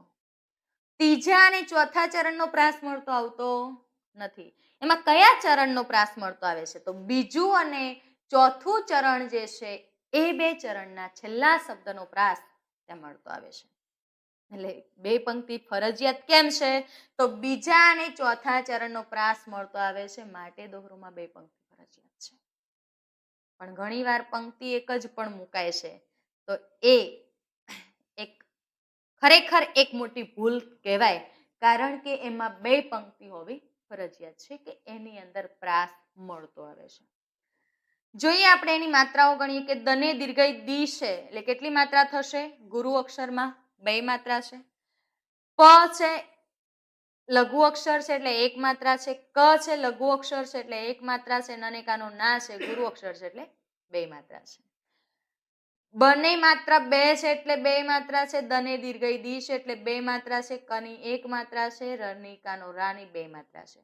S1: ત્રીજા અને ચોથા ચરણનો પ્રાસ મળતો આવતો નથી. એમાં કયા ચરણનો પ્રાસ મળતો આવે છે? તો બીજું અને ચોથું ચરણ જે છે એ બે ચરણના છેલ્લા શબ્દનો પ્રાસ ત્યાં મળતો આવે છે. એટલે બે પંક્તિ ફરજિયાત કેમ છે? તો બીજા અને ચોથા ચરણનો પ્રાસ મળતો આવે છે, માટે દોહરોમાં બે પંક્તિ ફરજિયાત છે. પણ ઘણીવાર પંક્તિ એક જ પણ મુકાય છે, તો એ એક ખરેખર એક મોટી ભૂલ કહેવાય, કારણ કે એમાં બે પંક્તિ હોવી ફરજિયાત છે કે એની અંદર પ્રાસ મળતો આવે છે. જોઈએ આપણે એની માત્રાઓ ગણીએ કે દને દીર્ઘ દી છે એટલે કેટલી માત્રા થશે? ગુરુ અક્ષરમાં 2 માત્રા છે. પ છે લઘુ અક્ષર છે એટલે 1 માત્રા છે. ક છે લઘુ અક્ષર છે એટલે 1 માત્રા છે. નનેકાનો ના છે ગુરુ અક્ષર છે એટલે 2 માત્રા છે. બને માત્રા 2 છે એટલે 2 માત્રા છે. દને દીર્ઘ દી છે એટલે 2 માત્રા છે. કની 1 માત્રા છે. રનિકાનો રાની 2 માત્રા છે.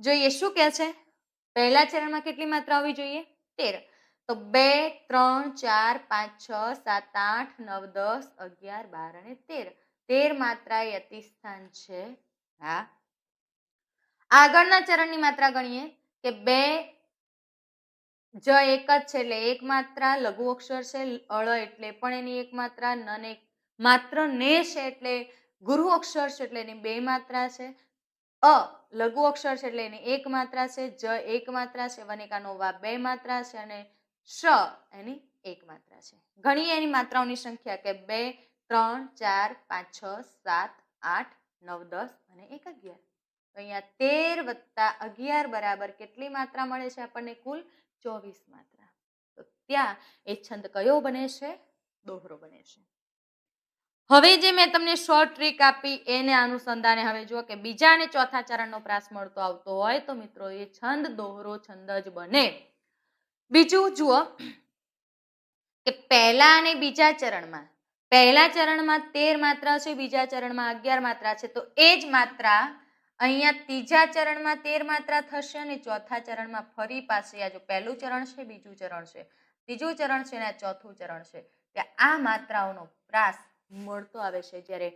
S1: જોઈએ શું કહે છે? પહેલા ચરણમાં કેટલી માત્રા હોવી જોઈએ? 13. તો 2, 3, 4, 5, 6, 7, 8, 9, 10, 11, 12 અને 13. 13 માત્રા એ અતિસ્થાન છે. હા. આગળના ચરણની માત્રા ગણીએ કે 2 જ એક જ છે એટલે 1 માત્રા. લઘુ અક્ષર છે અળ એટલે પણ એની 1 માત્રા. નને માત્ર ને છે એટલે ગુરુ અક્ષર છે એટલે એની 2 માત્રા છે. અ લઘુ અક્ષર છે એટલે એની 1 માત્રા છે. જ 1 માત્રા છે. વનિકાનો વા 2 માત્રા છે અને શ એની 1 માત્રા છે. ઘણી એની માત્રાઓની સંખ્યા કે 2, 3, 4, 5, 6, 7, 8, 9, 10 અને 1 11. તો અહીંયા 13 વત્તા 11 બરાબર કેટલી માત્રા મળે છે આપણને? કુલ 24 માત્રા. તો ત્યાં એ છંદ કયો બને છે? દોહરો બને છે. હવે જે મેં તમને શોર્ટ ટ્રીક આપી એને અનુસંધાને હવે જુઓ કે બીજા અને ચોથા ચરણનો પ્રાસ મળતો આવતો હોય તો મિત્રો એ છંદ દોહરો છંદ જ બને. બીજું જુઓ કે પહેલા અને બીજા ચરણમાં, પહેલા ચરણમાં 13 માત્રા છે, બીજા ચરણમાં 11 માત્રા છે, તો એ જ માત્રા અહીંયા ત્રીજા ચરણમાં 13 માત્રા થશે અને ચોથા ચરણમાં ફરી પાછી આ જો પહેલું ચરણ છે, બીજું ચરણ છે, ત્રીજું ચરણ છે અને ચોથું ચરણ છે, ત્યાં આ માત્રાઓનો પ્રાસ મળતો આવે છે. જ્યારે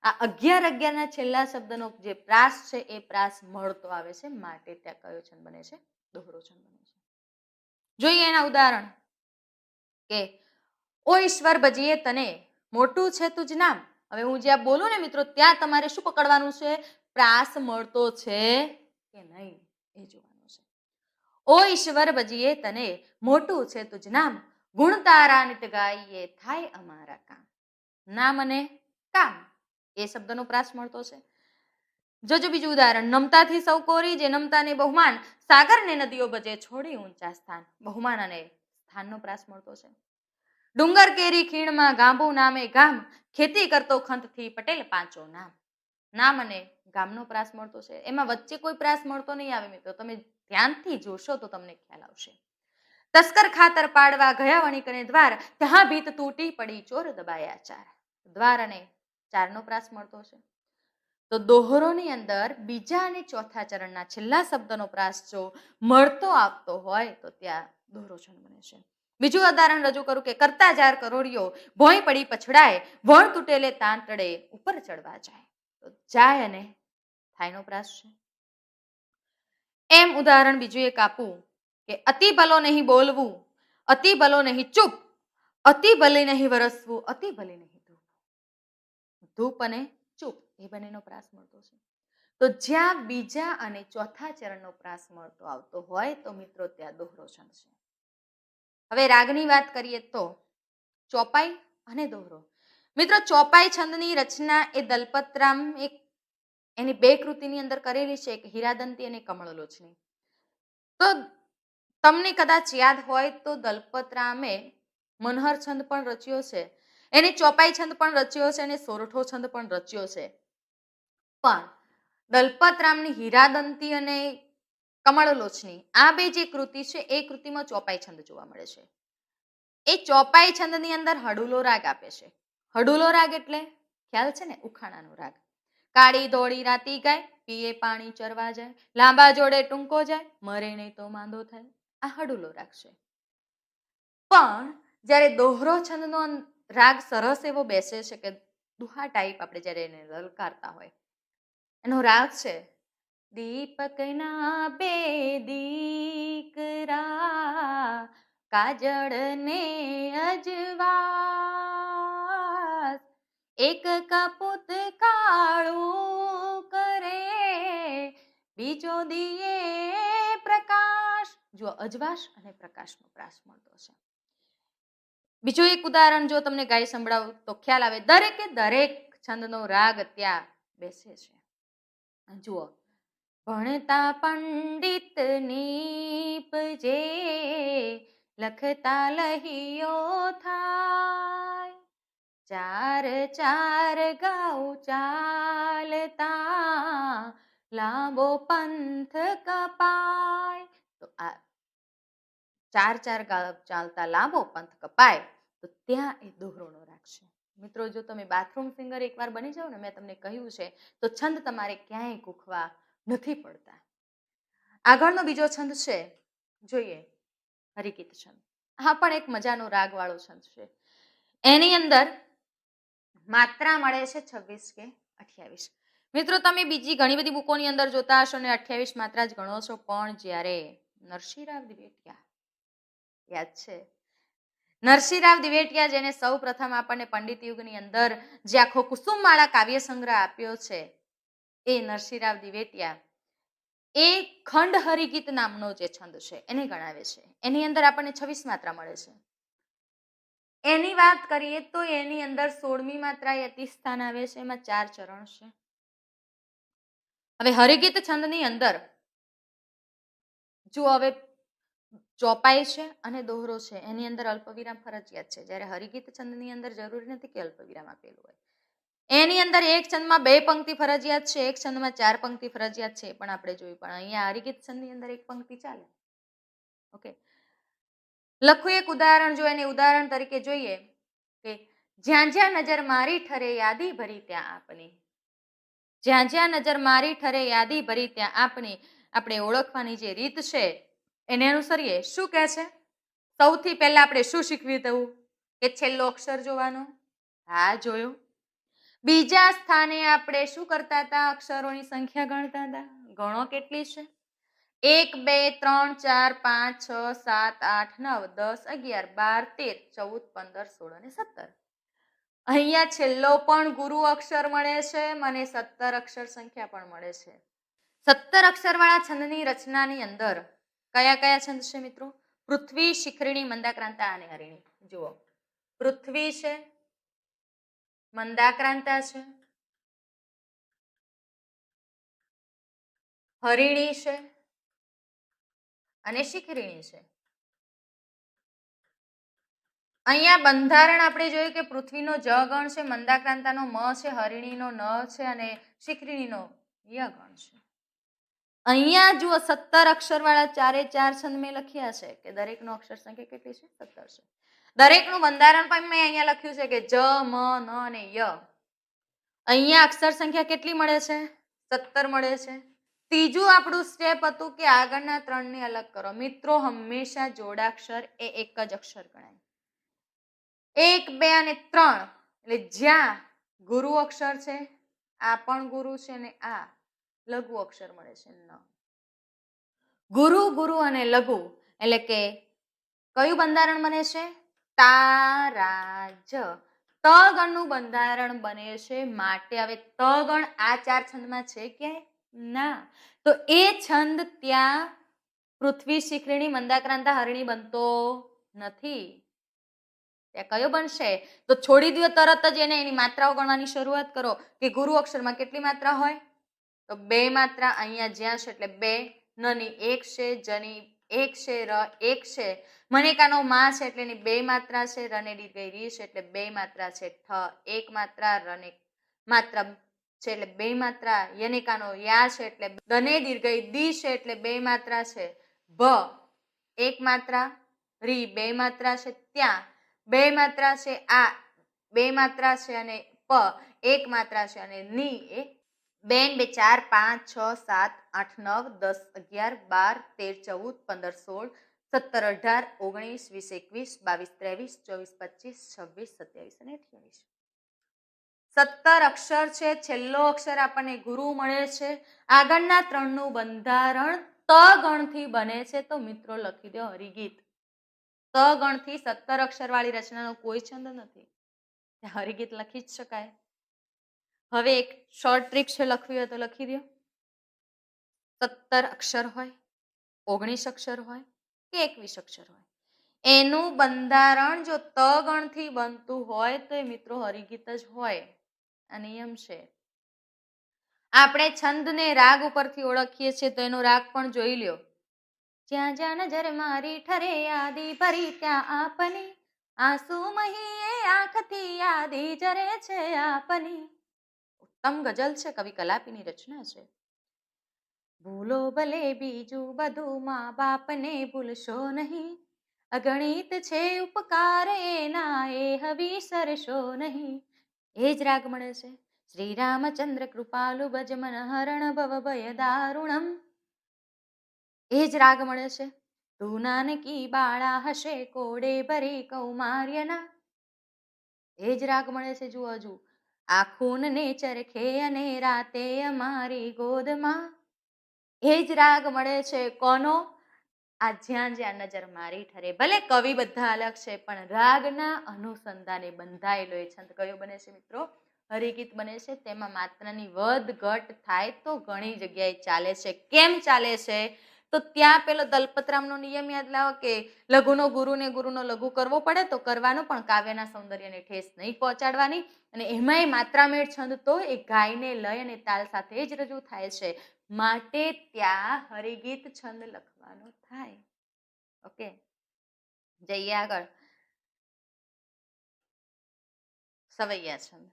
S1: આ 11 ના છેલ્લા શબ્દનો જે પ્રાસ છે એ પ્રાસ મળતો આવે છે, માટે ત્યાં કયો છંદ બને છે? દોહરો છંદ બને છે. જોઈએ એના ઉદાહરણ કે ઓ ઈશ્વર ભજીએ તને, મોટું છે તુજ નામ. હવે હું જ્યાં બોલું ને મિત્રો ત્યાં તમારે શું પકડવાનું છે? પ્રાસ મળતો છે કે નહીં એ જોવાનું છે. ઓ ઈશ્વર ભજીએ તને, મોટું છે તુજ નામ, ગુણ તારા નિત ગાઈએ થાય અમારા કામ. નામ અને કામ એ શબ્દનો પ્રાસ મળતો છે. જોજો બીજું ઉદાહરણ, નમતાથી સૌ કોરી જે નમતાને બહુમાન, સાગર ને નદીઓ ભજે છોડી ઊંચા સ્થાન. બહુમાન અને સ્થાનનો પ્રાસ મળતો છે. ડુંગર કેરી ખીણમાં ગાંભુ નામે ગામ, ખેતી કરતો ખંતથી પટેલ પાંચો નામ. નામ અને ગામનો પ્રાસ મળતો છે. એમાં વચ્ચે કોઈ પ્રાસ મળતો નહીં આવે મિત્રો, તમે ધ્યાનથી જોશો તો તમને ખ્યાલ આવશે. તસ્કર ખાતર પાડવા ગયા વણિકને દ્વાર, ત્યાં ભીત તૂટી પડી ચોર દબાયા ચાર. દ્વાર અને ચારનો પ્રાસ મળતો છે. તો દોહરોની અંદર બીજા અને ચોથા ચરણના છેલ્લા શબ્દનો પ્રાસ જો મળતો આવતો હોય તો ત્યાં દોહરો છંદ બને છે. બીજું ઉદાહરણ રજૂ કરું કે કરતા જાર કરોડિયો, ભોંય પડી પછડાય, વણ તૂટેલે તાંતડે ઉપર ચડવા જાય. તો જાય અને થાયનો પ્રાસ છે. એમ ઉદાહરણ બીજું એક આપું કે અતિ ભલો નહીં બોલવું, અતિ ભલો નહીં ચૂપ, અતિ ભલે નહીં વરસવું, અતિ ભલે નહીં ધૂપ. ધૂપ અને ચૂપ એ બંનેનો પ્રાસ મળતો છે. તો જ્યાં બીજા અને ચોથા ચરણનો પ્રાસ મળતો આવતો હોય તો મિત્રો ત્યાં દોહરો છંદ છે. હવે રાગની વાત કરીએ તો ચોપાઈ અને દોહરો. મિત્રો ચોપાઈ છંદની રચના એ દલપતરામ એક એની બે કૃતિની અંદર કરેલી છે, એક હીરાદંતી અને કમળલોચની. તો તમને કદાચ યાદ હોય તો દલપતરામે મનહર છંદ પણ રચ્યો છે, એને ચોપાઈ છંદ પણ રચ્યો છે અને સોરઠો છંદ પણ રચ્યો છે. પણ દલપતરામની હીરાદંતી અને કમળલોચની આ બે જે કૃતિ છે એ કૃતિમાં ચોપાઈ છંદ જોવા મળે છે. એ ચોપાઈ છંદની અંદર હડુલો રાગ આપે છે. હડુલો રાગ એટલે ખ્યાલ છે ને, ઉખાણાનો રાગ. કાળી ધોળી રાતી ગાય, પીએ પાણી ચરવા જાય, લાંબા જોડે ટૂંકો જાય, મરે નહીં તો માંદો થાય. આ હડુલો રાગ છે. પણ જ્યારે દોહરો છંદનો રાગ સરસ એવો બેસે છે કે દુહા ટાઈપ આપણે જ્યારે એને લલકારતા હોય, એનો રાગ છે દીપકના બે દીકરા, કાજળ ને અજવાસ, એક કપૂત કાળું કરે, બીજો દિયે પ્રકાશ. જો અજવાસ અને પ્રકાશનો પ્રાસ મળતો છે. બીજું એક ઉદાહરણ જો તમને ગાઈ સંભળાવું તો ખ્યાલ આવે. દરેકે દરેક છંદનો રાગ ત્યાં બેસે છે. જુઓ, ભણતા પંડિત નીપજે, લખતા લહિયો થાય, ચાર ચાર ગાઉ ચાલતા, લાંબો પંથ કપાય. તો આ ચાર ચાર ગાઉ ચાલતા લાંબો પંથ કપાય, તો ત્યાં એ દોહરોનો રાગ છે. મિત્રો, જો તમે બાથરૂમ સિંગર એકવાર બની જાઓ ને, મેં તમને કહ્યું છે, તો છંદ તમારે ક્યાંય કૂખવા નથી પડતા. આગળનો બીજો છંદ છે, જોઈએ હરિગીત છંદ. આ પણ એક મજાનો રાગ વાળો છંદ છે. એની અંદર માત્રા મળે છે 26 કે 28. મિત્રો, તમે બીજી ઘણી બધી બુકોની અંદર જોતા હશો ને 28 માત્રા જ ગણો છો, પણ જ્યારે નરસિંહરાવ દિવેટિયા, યાદ છે નરસિંહરાવ દિવેટિયા, જેને સૌ પ્રથમ આપણને પંડિત યુગની અંદર જે આખો કુસુમમાળા કાવ્ય સંગ્રહ આપ્યો છે, એ નરસિંહરાવ દિવેટિયા એ ખંડ હરિગીત નામનો જે છંદ છે એને ગણાવે છે. એની અંદર આપણને 26 માત્રા મળે છે. એની વાત કરીએ તો એની અંદર 16મી માત્રા યતિ સ્થાન આવે છે, એમાં 4 ચરણ છે. હવે હરિગીત છંદની અંદર જો હવે ચોપાઈ છે અને દોહરો છે, એની અંદર અલ્પવિરામ ફરજિયાત છે. જ્યારે હરિગીત છંદની અંદર જરૂરી નથી કે અલ્પવિરામ આપેલું હોય. એની અંદર એક છંદમાં 2 પંક્તિ ફરજિયાત છે, એક છંદમાં 4 પંક્તિ ફરજિયાત છે, પણ આપણે જોયું. પણ અહીંયા હરિગીત છંદની અંદર 1 પંક્તિ ચાલે. ઓકે, લખું એક ઉદાહરણ. જો એને ઉદાહરણ તરીકે જોઈએ કે જ્યાં જ્યાં નજર મારી ઠરે યાદી ભરી ત્યાં આપની. જ્યાં જ્યાં નજર મારી ઠરે યાદી ભરી ત્યાં આપની. આપણે ઓળખવાની જે રીત છે એને અનુસરીએ. શું કહે છે? સૌથી પહેલા આપણે શું શીખવી દઉં કે છેલ્લો અક્ષર જોવાનો. હા, જોયું. બીજા સ્થાને આપણે શું કરતા હતા? અક્ષરોની સંખ્યા ગણતા હતા. ગણો કેટલી છે? 1 2 3 4 5 6 7 8 9 10 11 12 13 14 15 16 અને 17. અહીંયા છેલ્લો પણ ગુરુ અક્ષર મળે છે, મને 17 અક્ષર સંખ્યા પણ મળે છે. 17 અક્ષરવાળા છંદની રચનાની અંદર કયા કયા છંદ છે મિત્રો? પૃથ્વી, શિખરિણી, મંદાક્રાંતા અને હરિણી. જુઓ, પૃથ્વી છે, મંદાક્રાંતા છે, હરિણી છે અને શિખરિણી છે. અહીંયા બંધારણ આપણે જોયું કે પૃથ્વીનો જ ગણ છે, મંદાક્રાંતાનો મ છે, હરિણીનો ન છે અને શિખરિણીનો ય ગણ છે. અહીંયા જુઓ 17 અક્ષરવાળા 4 છંદ મેં લખ્યા છે કે દરેકનો અક્ષર સંખ્યા કેટલી છે? 17 છે. દરેકનું બંધારણ પણ મેં અહીંયા લખ્યું છે કે જ, મ, ન અને ય. અહીંયા અક્ષર સંખ્યા કેટલી મળે છે? 17 મળે છે. ત્રીજું આપણું સ્ટેપ હતું કે આગળના 3 ને અલગ કરો. મિત્રો, હંમેશા જોડાક્ષર એ એક જ અક્ષર ગણાય. 1 2 અને 3 એટલે જ્યાં ગુરુ અક્ષર છે, આ પણ ગુરુ છે અને આ લઘુ અક્ષર મળે છે ન. ગુરુ, ગુરુ અને લઘુ એટલે કે કયું બંધારણ બને છે? તારાજ. ત ગણનું બંધારણ બને છે. માટે હવે ત ગણ આ 4 છંદમાં છે કે ના? તો એ છંદ ત્યાં પૃથ્વી, શિખરિણી, મંદાક્રાંતા, હરિણી બનતો નથી. ત્યાં કયો બનશે? તો છોડી દો તરત જ એને, એની માત્રાઓ ગણવાની શરૂઆત કરો કે ગુરુ અક્ષરમાં કેટલી માત્રા હોય? તો 2 માત્રા. અહીંયા જ્યાં છે એટલે 2, નની 1 છે, જની એક છે, ર એક છે, મનેકાનો માં છે એટલે એની બે માત્રા છે, રને દીર્ઘઈ રી છે એટલે બે માત્રા છે, ઠ એક માત્રા, રને માત્રા છે એટલે બે માત્રા, યનેકાનો યા છે એટલે દને દીર્ઘઈ દી છે એટલે બે માત્રા છે, ભ એક માત્રા, રી બે માત્રા છે, ત્યાં બે માત્રા છે, આ બે માત્રા છે અને પ એક માત્રા છે અને ની એ બે બે 4 5 6 7 8 9 10 11 12 13 14 15 16 17 18 19 20 21 22 23 24 25 26 27 અને 28 17 અક્ષર છે. છેલ્લો અક્ષર આપણને ગુરુ મળે છે. આગળના ત્રણનું બંધારણ ત ગણથી બને છે. તો મિત્રો લખી દો હરિગીત. ત ગણથી 17 અક્ષર વાળી રચનાનો કોઈ છંદ નથી. હરિગીત લખી જ શકાય. હવે એક શોર્ટ ટ્રીક છે, લખવી હોય તો લખી દો. 17 અક્ષર હોય, 19 અક્ષર હોય કે 21 અક્ષર હોય, એનું બંધારણ જો ત ગણથી બનતું હોય તો એ મિત્રો હરિગીત જ હોય. આ નિયમ છે. આપણે છંદને રાગ ઉપરથી ઓળખીએ છીએ તો એનો રાગ પણ જોઈ લ્યો. જ્યાં જ્યાં નજર મારી ઠરે યાદી ભરી ત્યાં આપની, આંસુ મહીએ આંખથી યાદી જરે છે આપની. ઉત્તમ ગઝલ છે, કવિ કલાપીની રચના છે. ભૂલો ભલે બીજું બધું, મા બાપને ભૂલશો નહીં, અગણિત છે ઉપકાર એના એ હવિસરશો નહીં. એ જ રાગ મળે છે. શ્રી રામચંદ્ર કૃપાલુ ભજ મન હરણ ભવ ભય દારુણમ. એ જ રાગ મળે છે. તું નાનકી બાળા હશે કોડે ભરી કૌમાર્યના. એ જ રાગ મળે છે. જુઓ હજુ, આ ખૂન ને ચરખે અને રાતે અમારી ગોદમાં. એ જ રાગ મળે છે. કોનો? આ જ્યાં જ્યાં નજર મારી ઠરે. ભલે કવિ બધા અલગ છે પણ રાગના અનુસંધાને બંધાયેલો એ છંદ કયો બને છે મિત્રો? હરિગીત બને છે. તેમાં માત્રાની વધ ઘટ થાય તો ઘણી જગ્યાએ ચાલે છે. કેમ ચાલે છે? તો ત્યાં પેલો દલપતરામનો નિયમ યાદ લાવો કે લઘુનો ગુરુ ને ગુરુનો લઘુ કરવો પડે તો કરવાનો, પણ કાવ્યના સૌંદર્યને ઠેસ નહીં પહોંચાડવાની. અને એમાંય માત્રામેળ છંદ તો એ ગાયને લય અને તાલ સાથે જ રજૂ થાય છે. માટે ત્યાં હરિગીત છંદ લખવાનો થાય. ઓકે, જઈએ આગળ. સવૈયા છંદ.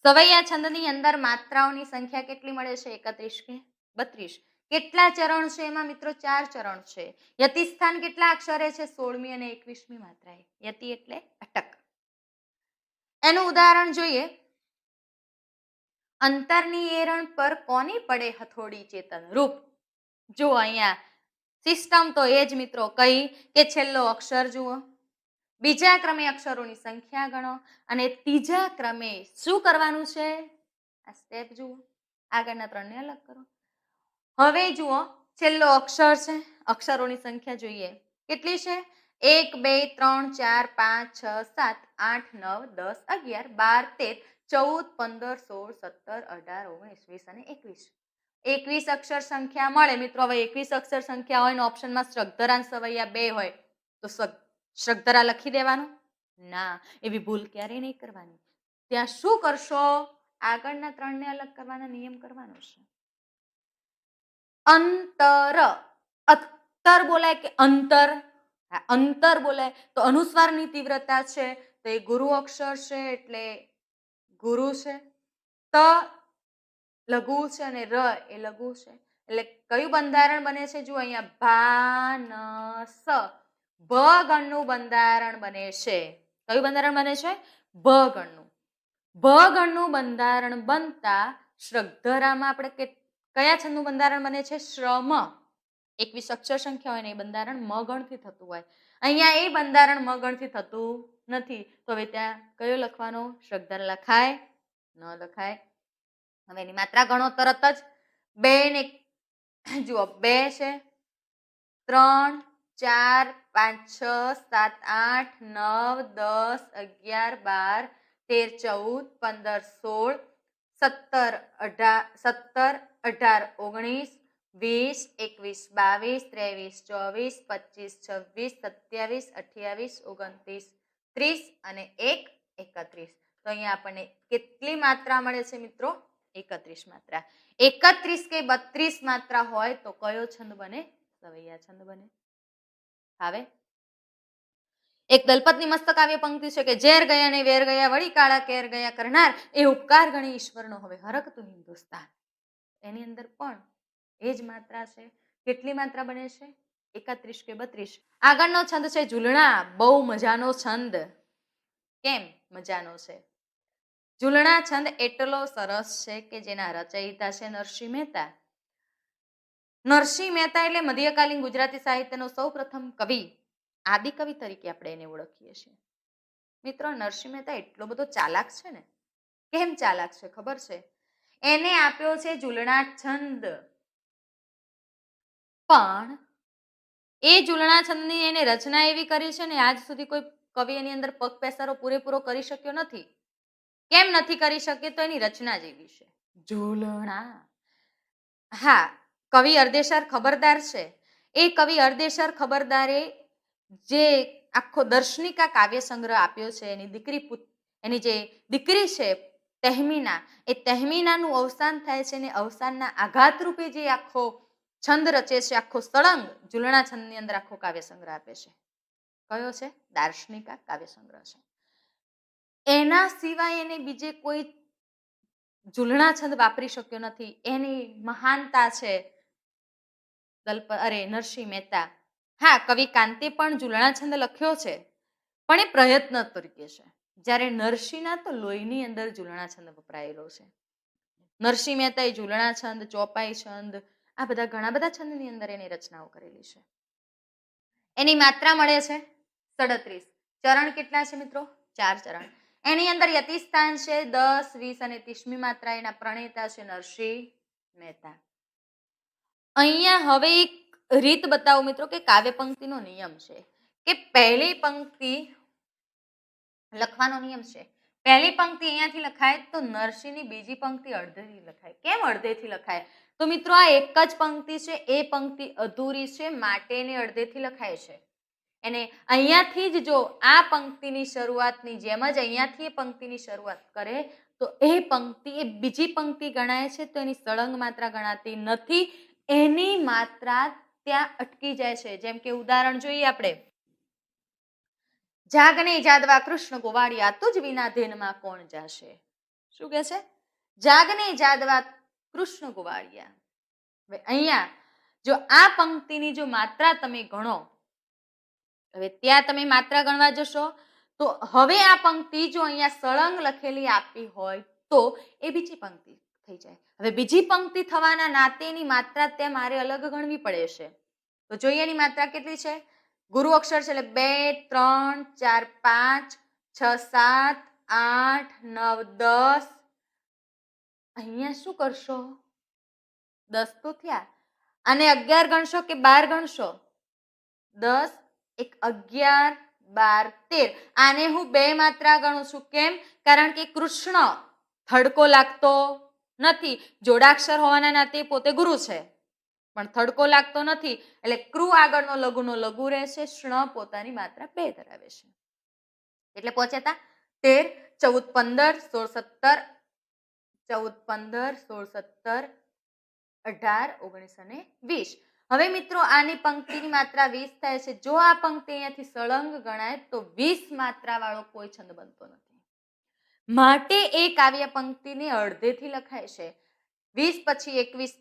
S1: સવૈયા છંદની અંદર માત્રાઓની સંખ્યા કેટલી મળે છે? 31 કે 32. કેટલા ચરણ છે એમાં મિત્રો? 4 ચરણ છે. યતિ સ્થાન કેટલા અક્ષરે છે? 16મી અને 21મી માત્રાએ. યતિ એટલે અટક. એનું ઉદાહરણ જોઈએ. અંતરની એરણ પર કોની પડે હથોડી ચેતન રૂપ. જો અહીંયા સિસ્ટમ તો એ જ મિત્રો કઈ કે છેલ્લો અક્ષર જુઓ, બીજા ક્રમે અક્ષરોની સંખ્યા ગણો અને ત્રીજા ક્રમે શું કરવાનું છે? આ સ્ટેપ જુઓ. આગળના ત્રણને અલગ કરો. હવે જુઓ, છેલ્લો અક્ષર છે. અક્ષરોની સંખ્યા જોઈએ કેટલી છે? 1 2 3 4 5 6 7 8 9 10 11 12 13 14 15 16 17 18 19 20 અને 21. 21 અક્ષર સંખ્યા મળે મિત્રો. હવે 21 અક્ષર સંખ્યા હોય ને ઓપ્શનમાં શ્રગધરા સવૈયા બે હોય તો શ્રગધરા લખી દેવાનું? ના, એવી ભૂલ ક્યારેય નહીં કરવાની. ત્યાં શું કરશો? આગળના ત્રણને અલગ કરવાના નિયમ કરવાનો છે. અંતર. અત્તર બોલાય કે અંતર? અંતર બોલાય તો અનુસ્વારની તીવ્રતા છે તો એ ગુરુ અક્ષર છે એટલે ગુરુ છે. ત લઘુ છે અને ર એ લઘુ છે. એટલે કયું બંધારણ બને છે? જો અહીંયા ભાનસ. ભ ગણનું બંધારણ બને છે. કયું બંધારણ બને છે? ભ ગણનું. ભ ગણનું બંધારણ બનતા શ્રગધરામાં આપણે કયા છંદનું બંધારણ બને છે? શ્રમ. 21 અક્ષર સંખ્યા હોય ને એ બંધારણ મ ગણથી થતું હોય. અહીંયા એ બંધારણ મ ગણથી થતું નથી. તો હવે ત્યાં કયો લખવાનો? શ્રગધર લખાય? ન લખાય. હવે એની માત્રા ગણો તરત જ. 2 ને જુઓ 2 છે, 3 4 5 6 7 8 9 10 11 12 13 14 15 16 17 18 19 20 21 22 23 24 25 26 27 28 29 30 અને 1 31. તો અહીંયા આપણને કેટલી માત્રા મળે છે મિત્રો? 31 માત્રા. 31 કે 32 માત્રા હોય તો કયો છંદ બને? સવૈયા છંદ બને. હવે એક દલપતની મસ્ત કાવ્ય પંક્તિ છે કે ઝેર ગયા ને વેર ગયા વળી કાળા કેર ગયા કરનાર એ ઉપકાર ગણી ઈશ્વરનો હવે હરકતું હિન્દુસ્તાન. એની અંદર પણ એ જ માત્રા છે. કેટલી માત્રા બને છે? 31 કે 32. આગળનો છંદ છે ઝૂલણા. બહુ મજાનો છંદ. કેમ મજાનો છે? ઝૂલણા છંદ એટલો સરસ છે કે જેના રચયિતા છે નરસિંહ મહેતા. નરસિંહ મહેતા એટલે મધ્યકાલીન ગુજરાતી સાહિત્યનો સૌપ્રથમ કવિ, આદિકવિ તરીકે આપણે એને ઓળખીએ છીએ. મિત્રો, નરસિંહ મહેતા એટલો બધો ચાલાક છે ને. કેમ ચાલાક છે ખબર છે? એને આપ્યો છે ઝૂલણા છંદ, પણ એ ઝૂલણા છંદની એને રચના એવી કરી છે ને આજ સુધી કોઈ કવિ એની અંદર પગ પેસારો પૂરેપૂરો કરી શક્યો નથી. કેમ નથી કરી શક્યો? તો એની રચના જ એવી છે. ઝૂલણા. હા, કવિ અરદેશર ખબરદાર છે. એ કવિ અરદેશર ખબરદારે જે આખો દર્શનિકા કાવ્ય સંગ્રહ આપ્યો છે, એની જે દીકરી છે તહેમીના, એ તહેમીનાનું અવસાન થાય છે ને અવસાનના આઘાત રૂપે જે આખો છંદ રચે છે, આખો સળંગ ઝૂલણા છંદની અંદર આખો કાવ્ય સંગ્રહ આપે છે. કયો છે? દાર્શનિકા કાવ્ય સંગ્રહ છે. એના સિવાય એને બીજે કોઈ ઝૂલણા છંદ વાપરી શક્યો નથી. એની મહાનતા છે નરસિંહ મહેતા. હા, કવિ કાંતે પણ ઝૂલણા છંદ લખ્યો છે, પણ એ પ્રયત્ન તરીકે છે. જ્યારે નરસિંહના તો લોહીની અંદર ઝૂલણા છંદ વપરાયેલો છે. નરસિંહ મહેતાએ ઝૂલણા છંદ, ચોપાઈ છંદ, આ બધા ઘણા બધા છંદની અંદર એની રચનાઓ કરેલી છે. એની માત્રા મળે છે 37. ચરણ કેટલા છે મિત્રો? 4 ચરણ. એની અંદર યતિસ્થાન છે 10, 20 અને 30મી માત્રા. એના પ્રણેતા છે નરસિંહ મહેતા. અહીંયા હવે એક રીત બતાવું મિત્રો કે કાવ્ય પંક્તિનો નિયમ છે કે પહેલી પંક્તિ લખવાનો નિયમ છે. પહેલી પંક્તિ અહીંયાથી લખાય તો નરસિંહની બીજી પંક્તિ અડધેથી લખાય. કેમ અડધેથી લખાય? તો મિત્રો, આ એક જ પંક્તિ છે, એ પંક્તિ અધૂરી છે, માટે એને અડધેથી લખાય છે. એને અહીંયાથી જ જો આ પંક્તિની શરૂઆતની જેમ જ અહીંયાથી એ પંક્તિની શરૂઆત કરે તો એ પંક્તિ એ બીજી પંક્તિ ગણાય છે, તો એની સળંગ માત્રા ગણાતી નથી. એની માત્રા ત્યાં અટકી જાય છે. જેમ કે ઉદાહરણ જોઈએ આપણે. જાગને જાદવા કૃષ્ણ ગોવાળિયા તુજ વિના ધેનમાં કોણ જાશે. શું કે છે? જાગને જાદવા કૃષ્ણ ગોવાળિયા. હવે અહીંયા જો આ પંક્તિની જો માત્રા તમે ગણો, હવે ત્યાં તમે માત્રા ગણવા જશો તો હવે આ પંક્તિ જો અહીંયા સળંગ લખેલી આપી હોય તો એ બીજી પંક્તિ થઈ જાય. હવે બીજી પંક્તિ થવાના નાતે એની માત્રા ત્યાં મારે અલગ ગણવી પડે છે. તો જોઈએ એની માત્રા કેટલી છે. ગુરુ અક્ષર છે એટલે 2, 3, 4, 5, 6, 7, 8, 9, 10. અહીંયા શું કરશો? 10 તો થયા. અને 11 ગણશો કે 12 ગણશો? 10, 1, 11, 12, 13. આને હું 2 માત્રા ગણું છું. કેમ? કારણ કે કૃષ્ણ થડકો લાગતો નથી. જોડાક્ષર હોવાના નાતે પોતે ગુરુ છે, પણ થડકો લાગતો નથી, એટલે કૃ આગળનો લઘુનો લઘુ રહેશે. શ્ણ પોતાની માત્રા 2 ધરાવે છે. એટલે પહોંચ્યા 13, 14, 15, 16, 17, 18, 19 અને 20. હવે મિત્રો, આની પંક્તિની માત્રા 20 થાય છે. જો આ પંક્તિ અહીંયાથી સળંગ ગણાય તો 20 માત્રા વાળો કોઈ છંદ બનતો નથી. માટે એ કાવ્ય પંક્તિને અડધેથી લખાય છે. 20 પછી 21,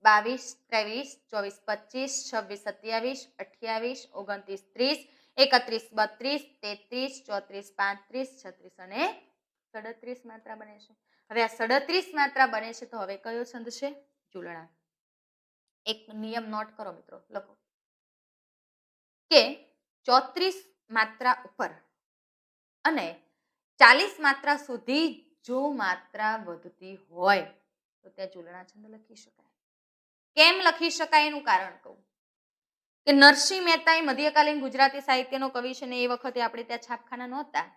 S1: 22, 23, 24, 25, 26, 27, 28, 29, 30, 31, 32, 33, 34, 35, 36 અને 37 માત્રા બને છે. હવે આ 37 માત્રા બને છે તો હવે કયો છંદ છે? ઝૂલણા. એક નિયમ નોટ કરો મિત્રો, લખો કે 34 માત્રા ઉપર અને 40 માત્રા સુધી જો માત્રા વધતી હોય તો ત્યાં ઝૂલણા છંદ લખી શકાય. કેમ લખી શકાય એનું કારણ કહું કે નરસિંહ મહેતા એ મધ્યકાલીન ગુજરાતી સાહિત્યનો કવિ છે ને એ વખતે આપણે ત્યાં છાપખાના નહોતા.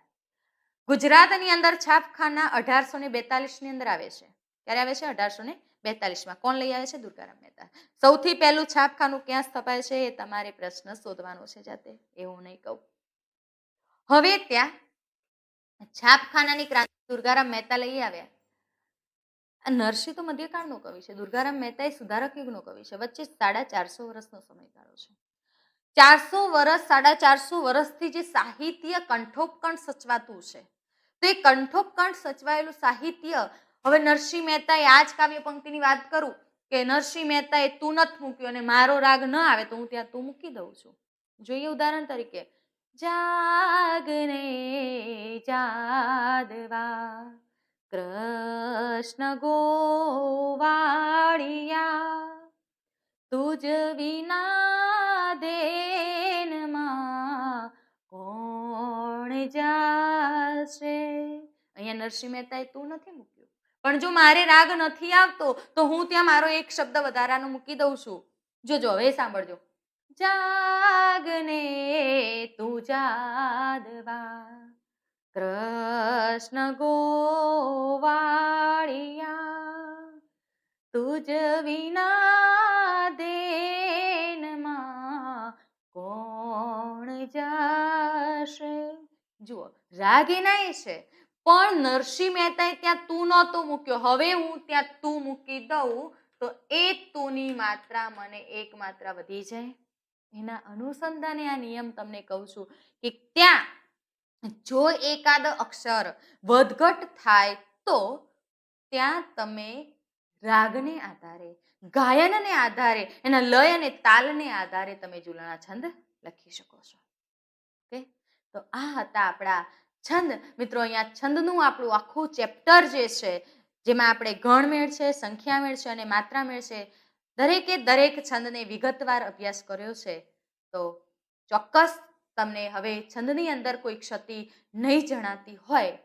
S1: ગુજરાતની અંદર છાપખાના 1842 ની અંદર આવે છે. ક્યારે આવે છે? 1842માં. કોણ લઈ આવે છે? દુર્ગારામ મહેતા. સૌથી પહેલું છાપખાનું ક્યાં સ્થપાય છે એ તમારે પ્રશ્ન શોધવાનો છે જાતે, એવું નહીં કહું. હવે ત્યાં છાપખાનાની ક્રાંતિ દુર્ગારામ મહેતા લઈ આવ્યા આ નરસિંહ તો મધ્યકાળનો કવિ છે, દુર્ગારામ મહેતા એ સુધારક યુગનો કવિ છે, વચ્ચે 450 વર્ષનો સમયગાળો છે. 400 વર્ષ 450 વર્ષથી જે સાહિત્ય કંઠોપકંઠ સચવાતું છે, તો એ કંઠોપકંઠ સચવાયેલું સાહિત્ય હવે નરસિંહ મહેતાએ આ જ કાવ્ય પંક્તિની વાત કરું કે નરસિંહ મહેતાએ તું નથી મૂક્યું અને મારો રાગ ન આવે તો હું ત્યાં તું મૂકી દઉં છું. જોઈએ ઉદાહરણ તરીકે, જાગને જાદવા કૃષ્ણ ગોવાળિયા તુજ વિના દેનમાં કોણ જાશે. અહીંયા નરસિંહ મહેતાએ તું નથી મૂક્યું, પણ જો મારે રાગ નથી આવતો તો હું ત્યાં મારો એક શબ્દ વધારાનો મૂકી દઉં છું. જોજો હવે સાંભળજો, જાગને તું જાદવા કૃષ્ણ ગોવાળિયા તુજ વિના દેનમાં કોણ જાશે. જુઓ, રાગ એના એ છે, પણ નરસિંહ મહેતાએ ત્યાં તું નહોતો મૂક્યો, હવે હું ત્યાં તું મૂકી દઉં તો એ તુંની માત્રા મને એક માત્રા વધી જાય. એના અનુસંધાને આ નિયમ તમને કહું છું કે ત્યાં જો એકાદ અક્ષર વધઘટ થાય તો ત્યાં તમે રાગને આધારે, ગાયનને આધારે, એના લય અને તાલને આધારે તમે ઝૂલણા છંદ લખી શકો છો. ઓકે, તો આ હતા આપણા છંદ. મિત્રો, અહીંયા છંદનું આપણું આખું ચેપ્ટર જે છે, જેમાં આપણે ગણમેળ છે, સંખ્યામેળ છે અને માત્રામેળ છે, દરેકે દરેક છંદને વિગતવાર અભ્યાસ કર્યો છે. તો ચોક્કસ તમને હવે છંદની અંદર કોઈ ક્ષતિ નહીં જણાતી હોય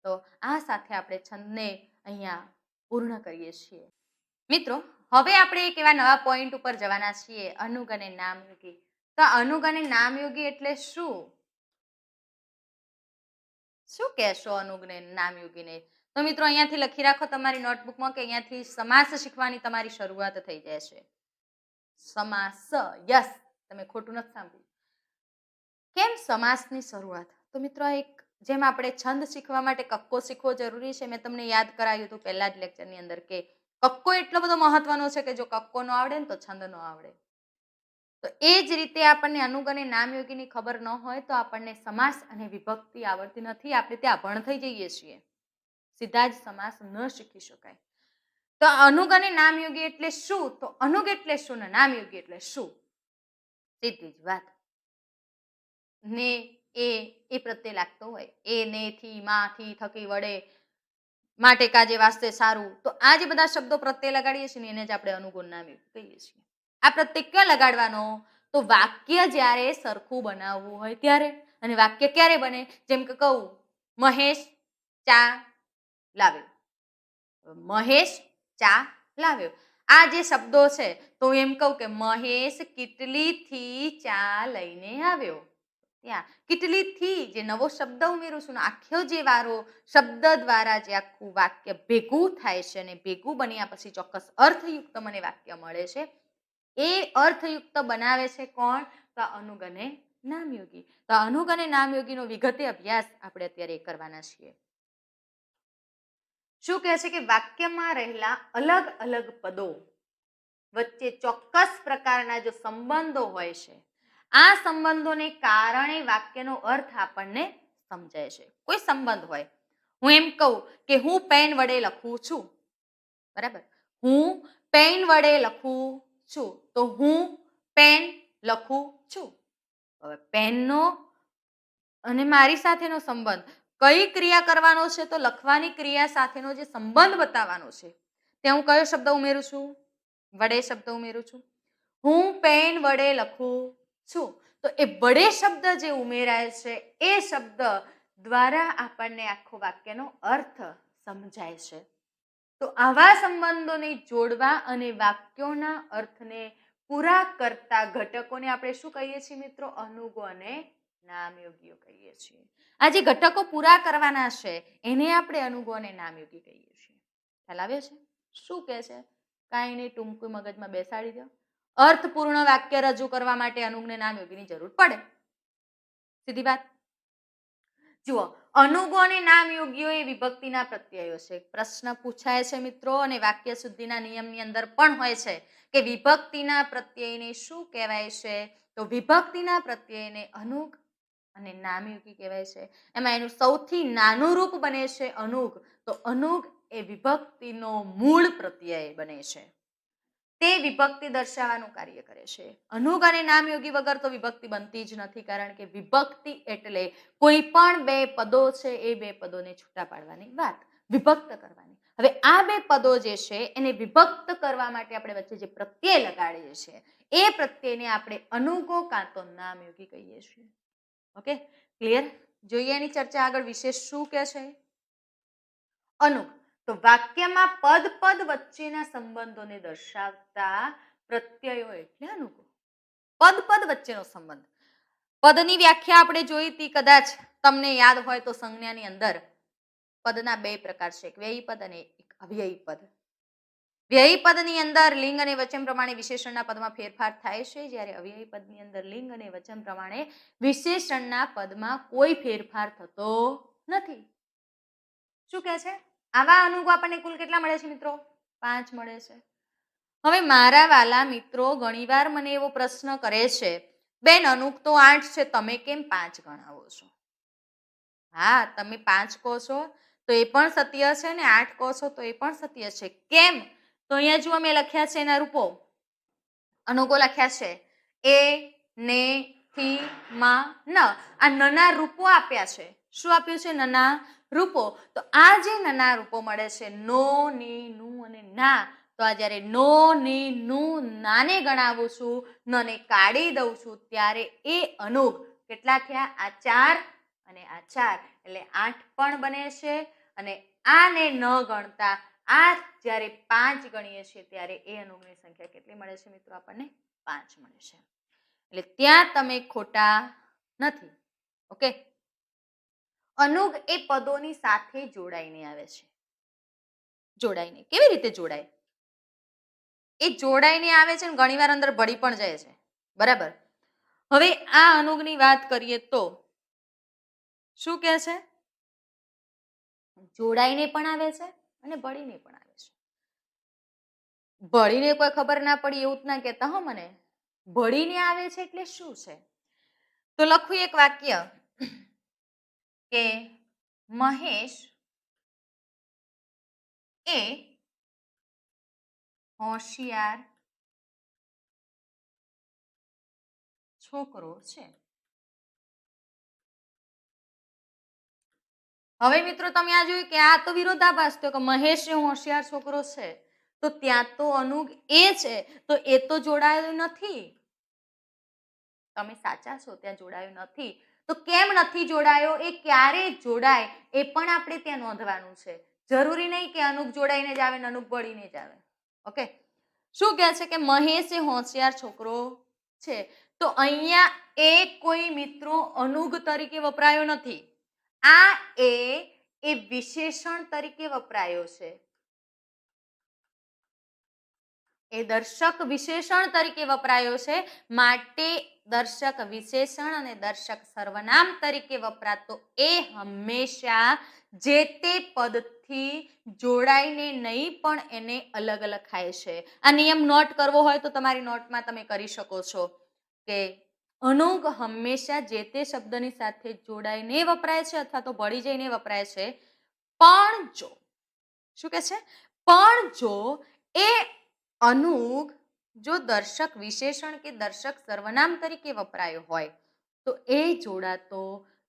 S1: તો આ સાથે આપણે છંદને અહીંયા પૂર્ણ કરીએ છીએ. મિત્રો, હવે આપણે એક એવા નવા પોઈન્ટ ઉપર જવાના છીએ, અનુગ અને નામયોગી. તો અનુગ અને નામયોગી એટલે શું કહેશો અનુગને નામયોગીને? તો મિત્રો, અહીંયાથી લખી રાખો તમારી નોટબુકમાં કે અહીંયાથી સમાસ શીખવાની તમારી શરૂઆત થઈ જશે. સમાસ, યસ, તમે ખોટું નથી સાંભળ્યું. કેમ સમાસની શરૂઆત? તો મિત્રો, એક જેમ આપણે છંદ શીખવા માટે કક્કો શીખવો જરૂરી છે, મેં તમને યાદ કરાવ્યું હતું પહેલા જ લેક્ચરની અંદર કે કક્કો એટલો બધો મહત્વનો છે કે જો કક્કો ન આવડે ને તો છંદ ન આવડે. તો એ જ રીતે આપણને અનુગ અને નામયોગીની ખબર ન હોય તો આપણને સમાસ અને વિભક્તિ આવડતી નથી, આપણે ત્યાં અભણ થઈ જઈએ છીએ, સીધા જ સમાસ ન શીખી શકાય. તો અનુગ અને નામયોગી એટલે શું? તો અનુગ એટલે શું ને નામયોગી એટલે શું? સીધી જ વાત. ને એ પ્રત્યે લાગતો હોય, એ ને થી, માં થી, થકી, વડે, માટે, કાજે, વાસ્તે, સારું, તો આ જે બધા શબ્દો પ્રત્યે લગાડીએ છીએ ને એને જ આપણે અનુગ અને નામયોગી કહીએ છીએ. આ પ્રત્યે ક્યાં લગાડવાનો? તો વાક્ય જ્યારે સરખું બનાવવું હોય ત્યારે. અને વાક્ય ક્યારે બને? જેમ કે કહું, મહેશ ચા લાવ્યો, મહેશ ચા લાવ્યો. આ જે શબ્દો છે તો એમ કહું કે મહેશ કીટલીથી ચા લઈને આવ્યો. ત્યાં કીટલીથી જે નવો શબ્દ ઉમેરું છું ને, આખો જે વારો શબ્દ દ્વારા જે આખું વાક્ય ભેગું થાય છે અને ભેગું બન્યા પછી ચોક્કસ અર્થયુક્ત મને વાક્ય મળે છે, એ અર્થયુક્ત બનાવે છે કોણ? તો અનુગ અને નામયોગી. તો અનુગ અને નામયોગીનો વિગતે અભ્યાસ આપણે અત્યારે કરવાના છીએ. શું કહે છે કે વાક્યમાં રહેલા અલગ અલગ પદો વચ્ચે ચોક્કસ પ્રકારના જો સંબંધો હોય છે, આ સંબંધોને કારણે વાક્યનો અર્થ આપણને સમજાય છે. કોઈ સંબંધ હોય, હું એમ કહું કે હું પેન વડે લખું છું, બરાબર, હું પેન વડે લખું છું, તો હું પેન લખું છું. હવે પેનનો અને મારી સાથેનો સંબંધ, કઈ ક્રિયા કરવાનો છે? તો લખવાની ક્રિયા સાથેનો જે સંબંધ બતાવવાનો છે, ત્યાં હું કયો શબ્દ ઉમેરું છું? વડે શબ્દ ઉમેરું છું. હું પેન વડે લખું છું, તો એ વડે શબ્દ જે ઉમેરાય છે એ શબ્દ દ્વારા આપણને આખો વાક્યનો અર્થ સમજાય છે. તો આવા સંબંધોને જોડવા અને વાક્યોના અર્થને પૂરા કરતા ઘટકોને આપણે શું કહીએ છીએ મિત્રો? અનુગો અને નામયોગીઓ કહીએ છીએ. આ જે ઘટકો પૂરા કરવાના છે એને આપણે અનુગો અને નામયોગી કહીએ છીએ. ખ્યાલ આવ્યો છે? શું કહે છે? કાંઈ નહીં, ટૂંકું મગજમાં બેસાડી દો. અર્થપૂર્ણ વાક્ય રજૂ કરવા માટે અનુગ ને નામયોગીની જરૂર પડે, સીધી વાત. જુઓ, અનુગો અને નામયોગીઓ એ વિભક્તિના પ્રત્યયો છે. પ્રશ્ન પૂછાય છે મિત્રો અને વાક્ય શુદ્ધિના નિયમની અંદર પણ હોય છે કે વિભક્તિના પ્રત્યયને શું કહેવાય છે? તો વિભક્તિના પ્રત્યયને અનુગ અને નામયુગી કહેવાય છે. એમાં એનું સૌથી નાનું રૂપ બને છે અનુગ. તો અનુગ એ વિભક્તિનો મૂળ પ્રત્યય બને છે. તે વિભક્તિ દર્શાવવાનું કાર્ય કરે છે. અનુગ અને નામયોગી વગર તો વિભક્તિ બનતી જ નથી, કારણ કે વિભક્તિ એટલે કોઈ પણ બે પદો છે એ બે પદોને છૂટા પાડવાની વાત, વિભક્ત કરવાની. હવે આ બે પદો જે છે એને વિભક્ત કરવા માટે આપણે વચ્ચે જે પ્રત્યય લગાડીએ છીએ એ પ્રત્યયને આપણે અનુગો કાં તો નામયોગી કહીએ છીએ. Okay, clear? જોઈએ એની ચર્ચા આગળ. વિશેષ શું કે છે? અનુગ તો વાક્યમાં પદ પદ વચ્ચેના સંબંધોને દર્શાવતા પ્રત્યયો એટલે અનુગો. પદ પદ વચ્ચેનો સંબંધ. પદની વ્યાખ્યા આપણે જોઈ હતી, કદાચ તમને યાદ હોય તો સંજ્ઞાની અંદર પદના બે પ્રકાર છે, એક વ્યયી પદ અને એક અવ્યયી પદ. વ્યયી પદની અંદર લિંગ અને વચન પ્રમાણે વિશેષણના પદમાં ફેરફાર થાય છે, જ્યારે અવ્યયી પદની અંદર લિંગ અને વચન પ્રમાણે વિશેષણના પદમાં કોઈ ફેરફાર થતો નથી. શું કહે છે? આવા અનુગો આપણને કુલ કેટલા મળે છે મિત્રો? 5 મળે છે. હવે મારા વાલા મિત્રો ઘણીવાર મને એવો પ્રશ્ન કરે છે, બેન અનુગ તો 8 છે, તમે કેમ 5 ગણાવો છો? હા, તમે 5 કહો છો તો એ પણ સત્ય છે ને 8 કહો છો તો એ પણ સત્ય છે. કેમ? તો અહીંયા જુઓ મેં લખ્યા છે એના રૂપો, અનુગો લખ્યા છે એ, ને, થી, માં, ન. આ નના રૂપો આપ્યા છે. શું આપ્યું છે? નના રૂપો. તો આ જે નના રૂપો મળે છે નો, ની, નું અને ના, તો આ જ્યારે નો, ની, નું, નાને ગણાવું છું, નને કાઢી દઉં છું, ત્યારે એ અનુગ કેટલા થયા? આ 4 અને આ 4 એટલે 8 પણ બને છે. અને આને ન ગણતા આ જ્યારે 5 ગણીએ છીએ ત્યારે એ અનુગની સંખ્યા કેટલી મળે છે મિત્રો? આપણને 5 મળે છે. એટલે ત્યાં તમે ખોટા નથી. ઓકે, અનુગ એ પદોની સાથે જોડાઈને આવે છે. જોડાઈને કેવી રીતે જોડાય? એ જોડાઈને આવે છે ને ઘણીવાર અંદર ભળી પણ જાય છે. બરાબર. હવે આ અનુગની વાત કરીએ તો શું કહે છે? જોડાઈને પણ આવે છે અને ભળીને પણ આવે છે. ભળીને કોઈ ખબર ના પડી એવું જ ના કહેતા હો મને. ભળીને આવે છે એટલે શું છે? તો લખું એક વાક્ય કે મહેશ એ હોશિયાર છોકરો છે. હવે મિત્રો તમે આ જોયું કે આ તો વિરોધાભાસ થયો કે મહેશ એ હોશિયાર છોકરો છે, તો ત્યાં તો અનુગ એ છે, તો એ તો જોડાયેલું નથી. તમે સાચા છો, ત્યાં જોડાયું નથી. તો કેમ નથી જોડાયો, એ ક્યારે જોડાય એ પણ આપણે ત્યાં નોંધવાનું છે. જરૂરી નહીં કે અનુગ જોડાઈને જ આવે ને અનુગ ભળીને જ આવે. ઓકે, શું કહે છે કે મહેશ એ હોશિયાર છોકરો છે. તો અહીંયા એ કોઈ મિત્રો અનુગ તરીકે વપરાયો નથી. આ એ વિશેષણ તરીકે વપરાયો છે. એ દર્શક વિશેષણ તરીકે વપરાયો છે. માટે દર્શક વિશેષણ અને દર્શક સર્વનામ તરીકે વપરાતો એ હંમેશા જે તે પદથી જોડાઈને નહીં પણ એને અલગ અલગ થાય છે. આ નિયમ નોટ કરવો હોય તો તમારી નોટમાં તમે કરી શકો છો કે અનુગ હંમેશા જે તે શબ્દની સાથે જોડાઈને વપરાય છે અથવા તો ભળી જઈને વપરાય છે. પણ જો શું કે છે? પણ જો એ અનુગ જો દર્શક વિશેષણ કે દર્શક સર્વનામ તરીકે વપરાયો હોય તો એ જોડાતો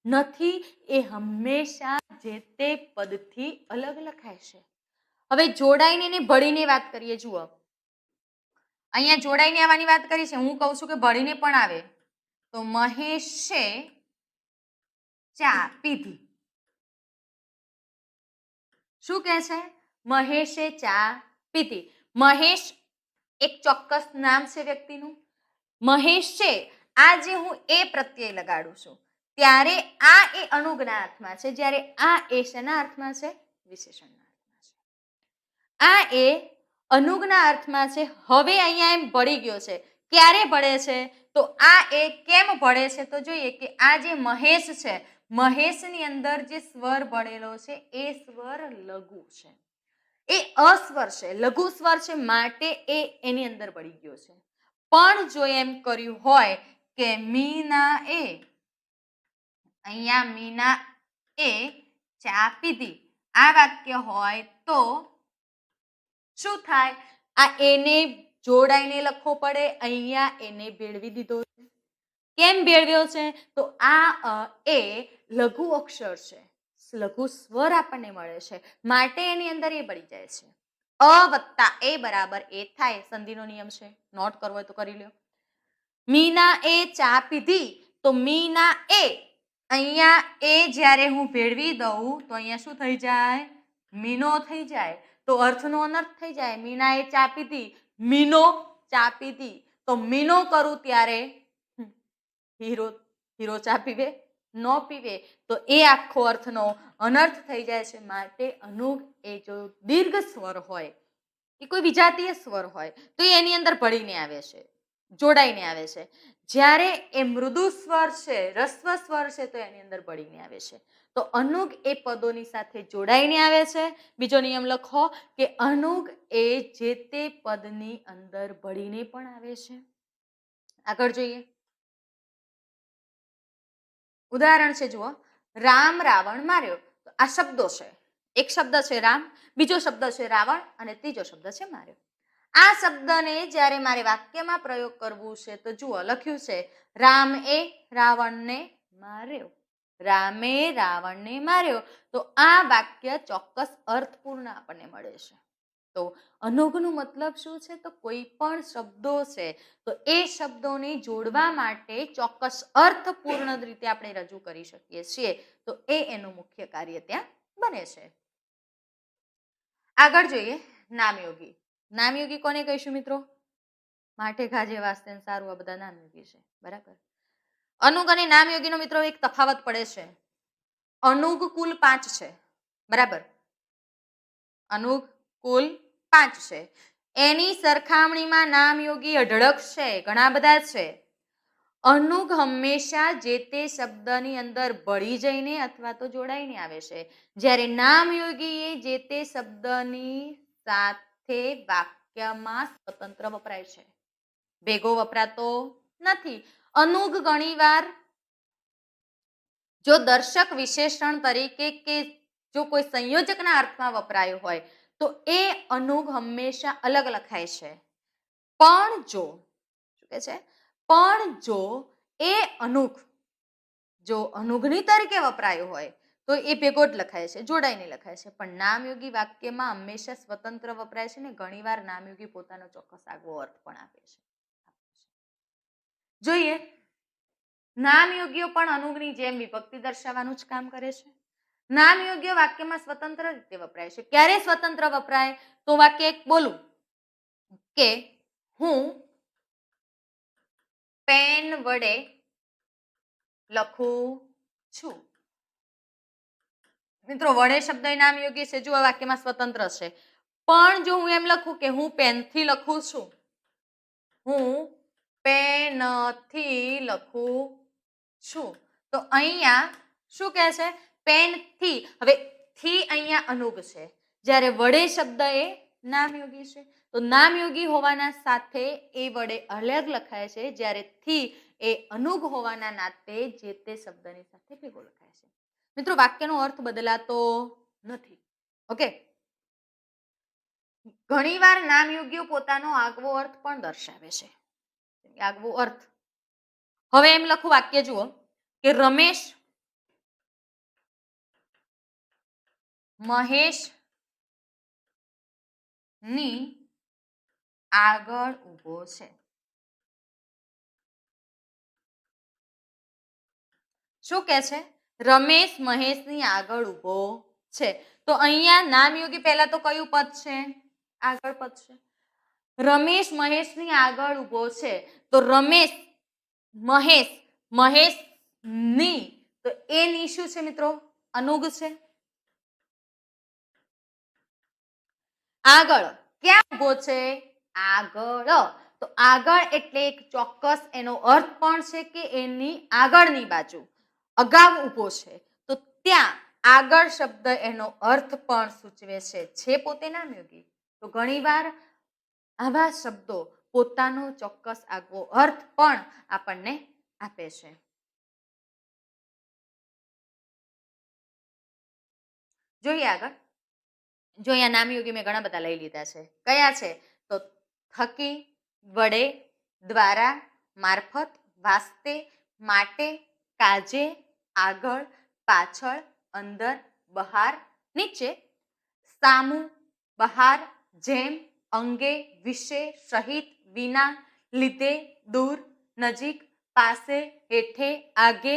S1: નથી. એ હંમેશા જે તે પદથી અલગ લખાય છે. હવે જોડાઈને ને ભળીને વાત કરીએ. જુઓ, અહીંયા જોડાઈને આવવાની વાત કરી છે, હું કહું છું કે ભળીને પણ આવે. તો મહેશે ચા પીધી. શું કહે છે? મહેશે ચા પીધી. મહેશ એક ચોક્કસ નામ છે વ્યક્તિનું. મહેશ છે, આ જે હું એ પ્રત્યય લગાડું છું ત્યારે આ એ અનુગના અર્થમાં છે, જ્યારે આ એ શેના અર્થમાં છે? વિશેષણના અર્થમાં છે. આ એ અનુગના અર્થમાં છે. હવે અહીંયા એમ ભળી ગયો છે. ક્યારે ભળે છે? તો આ એ કેમ ભળે છે? તો જોઈએ કે આ જે મહેશ છે, મહેશની અંદર જે સ્વર ભળેલો છે એ સ્વર લઘુ છે, એ અસ્વર છે, લઘુ સ્વર છે, માટે એ એની અંદર પડી ગયો છે. પણ જો એમ કર્યું હોય કે મીના એ, અહીંયા મીના એ ચા પીધી, આ વાક્ય હોય તો શું થાય? આ એને જોડાઈને લખવો પડે, અહીંયા એને ભેળવી દીધો છે. કેમ ભેળવ્યો છે? તો આ એ લઘુ અક્ષર છે, લઘુ સ્વર આપણને મળે છે, માટે એની અંદર એ પડી જાય છે. અ વત્તા એ બરાબર એ થાય, સંધિનો નિયમ છે, નોટ કરવો હોય તો કરી લ્યો. મીના એ ચા પીધી, તો મીના એ, અહીંયા એ જ્યારે હું ભેળવી દઉં તો અહીંયા શું થઈ જાય? મીનો થઈ જાય. તો અર્થનો અનર્થ થઈ જાય. મીના એ ચા પીધી, મીનો ચા પીધી. તો મીનો કરું ત્યારે હીરો ચા પીવે? ન પીવે. તો એ આખો અર્થનો અનર્થ થઈ જાય છે. માટે અનુગ એ જો દીર્ઘ સ્વર હોય કે કોઈ વિજાતીય સ્વર હોય તો એની અંદર ભળીને આવે છે, જોડાઈને આવે છે. જ્યારે એ મૃદુ સ્વર છે, રસ્વ સ્વર છે, તો એની અંદર ભળીને આવે છે. તો અનુગ એ પદોની સાથે જોડાઈને આવે છે. બીજો નિયમ લખો કે અનુગ એ જે તે પદની અંદર ભળીને પણ આવે છે. આગળ જોઈએ. ઉદાહરણ છે, જુઓ. રામ રાવણ માર્યો. તો આ શબ્દો છે. એક શબ્દ છે રામ, બીજો શબ્દ છે રાવણ અને ત્રીજો શબ્દ છે માર્યો. આ શબ્દને જ્યારે મારે વાક્યમાં પ્રયોગ કરવું છે તો જુઓ લખ્યું છે રામ એ રાવણને માર્યો, રામે રાવણને માર્યો. તો આ વાક્ય ચોક્કસ અર્થપૂર્ણ આપણને મળે છે. તો અનુગનું મતલબ શું છે? તો કોઈ પણ શબ્દો છે તો એ શબ્દોને જોડવા માટે ચોક્કસ અર્થપૂર્ણ રીતે આપણે રજૂ કરી શકીએ છીએ. તો એ એનું મુખ્ય કાર્ય ત્યાં બને છે. આગળ જોઈએ નામયોગી. નામયોગી કોને કહીશું મિત્રો? માટે ગાજે વાસ્તે સારું, આ બધા નામયોગી છે, બરાબર. અનુગ અને નામયોગીનો મિત્રો એક તફાવત પડે છે. અનુગ કુલ 5 છે, બરાબર. અનુગ કુલ 5 છે. એની સરખામણીમાં નામયોગી અઢળક છે, ઘણા બધા છે. અનુગ હંમેશા જે તે શબ્દની અંદર ભળી જઈને અથવા તો જોડાઈને આવે છે, જ્યારે નામયોગી એ જે તે શબ્દની સાથે વાક્યમાં સ્વતંત્ર વપરાય છે, ભેગો વપરાતો નથી. અનુગ ઘણીવાર જો દર્શક વિશેષણ તરીકે કે જો કોઈ સંયોજકના અર્થમાં વપરાયો હોય તો એ અનુગ હંમેશા અલગ લખાય છે. પણ જો શું કહે છે? પણ જો એ અનુગ જો અનુગની તરીકે વપરાયો હોય તો એ ભેગો જ લખાય છે, જોડાઈને લખાય છે. પણ નામયોગી વાક્યમાં હંમેશા સ્વતંત્ર વપરાય છે ને ઘણીવાર નામયોગી પોતાનો ચોક્કસ આગવો અર્થ પણ આપે છે. જોઈએ. નામયોગીઓ પણ અનુગની જેમ વિભક્તિ દર્શાવવાનું જ કામ કરે છે. નામયોગ્ય વાક્યમાં સ્વતંત્ર રીતે વપરાય છે. ક્યારે સ્વતંત્ર વપરાય? તો વાક્ય એક બોલું કે હું પેન વડે લખું છું. મિત્રો વડે શબ્દ નામયોગી છે, જો આ વાક્યમાં સ્વતંત્ર છે. પણ જો હું એમ લખું કે હું પેનથી લખું છું, હું પેનથી લખું છું, તો અહીંયા શું કહે છે? પેનથી. હવે થી અહીંયા અનુગ છે, જ્યારે વડે શબ્દ એ નામયોગી છે. તો નામયોગી હોવાના સાથે એ વડે અલગ લખાય છે, જ્યારે થી એ અનુગ હોવાના નાતે જે તે શબ્દની સાથે ભેગો લખાય છે. મિત્રો વાક્યનો અર્થ બદલાતો નથી. ઓકે. ઘણીવાર નામયોગીઓ પોતાનો આગવો અર્થ પણ દર્શાવે છે. આગવો અર્થ. હવે એમ લખું વાક્ય જુઓ કે રમેશ મહેશ ની આગળ ઉભો છે. શું કે છે? રમેશ મહેશની આગળ ઉભો છે. તો અહીંયા નામયોગી પહેલા તો કયું પદ છે? આગળ પદ છે. રમેશ મહેશની આગળ ઉભો છે. તો રમેશ મહેશ, મહેશ ની, તો એ ની શું છે મિત્રો? અનુગ છે. આગળ ક્યાં ઉભો છે? આગળ. તો આગળ એટલે એક ચોક્કસ એનો અર્થ પણ છે કે એની આગળની બાજુ. અગાઉ ઊભો છે તો ત્યાં આગળ શબ્દ એનો અર્થ પણ સૂચવે છે પોતે નામયોગી. તો ઘણીવાર આવા શબ્દો પોતાનો ચોક્કસ આગવો અર્થ પણ આપણને આપે છે. જોઈએ આગળ. જો અહીંયા નામયોગી મેં ઘણા બધા લઈ લીધા છે. કયા છે? તો થકી, વડે, દ્વારા, મારફત, વાસ્તે, માટે, કાજે, આગળ, પાછળ, અંદર, બહાર, નીચે, સામું, બહાર, જેમ, અંગે, વિશે, સહિત, વિના, લીધે, દૂર, નજીક, પાસે, હેઠે, આગે,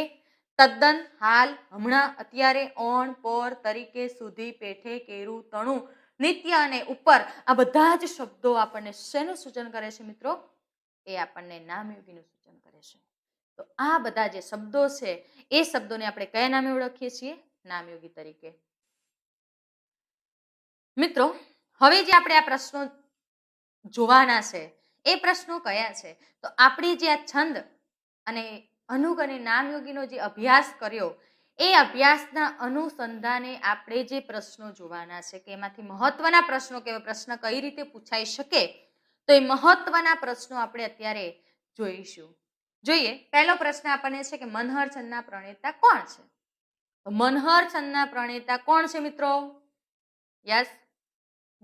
S1: તદ્દન, હાલ, હમણાં, અત્યારે, ઓણ, પર, તરીકે, સુધી, પેઠે, કેરું, તણું, નિત્ય અને ઉપર. આ બધા જ શબ્દો આપણને શેનું સૂચન કરે છે મિત્રો? એ આપણને નામયોગીનું સૂચન કરે છે. તો આ બધા જે શબ્દો છે એ શબ્દોને આપણે કયા નામે ઓળખીએ છીએ? નામયોગી તરીકે. મિત્રો, હવે જે આપણે આ પ્રશ્નો જોવાના છે એ પ્રશ્નો કયા છે? તો આપણે જે આ છંદ અને અનુગ અને નામયોગીનો જે અભ્યાસ કર્યો એ અભ્યાસના અનુસંધાને આપણે જે પ્રશ્નો જોવાના છે કે એમાંથી મહત્વના પ્રશ્નો કે પ્રશ્ન કઈ રીતે પૂછાઈ શકે, તો એ મહત્વના પ્રશ્નો આપણે અત્યારે જોઈશું. જોઈએ, પહેલો પ્રશ્ન આપણને છે કે મનહર છંદના પ્રણેતા કોણ છે? તો મનહર છંદના પ્રણેતા કોણ છે મિત્રો? યસ,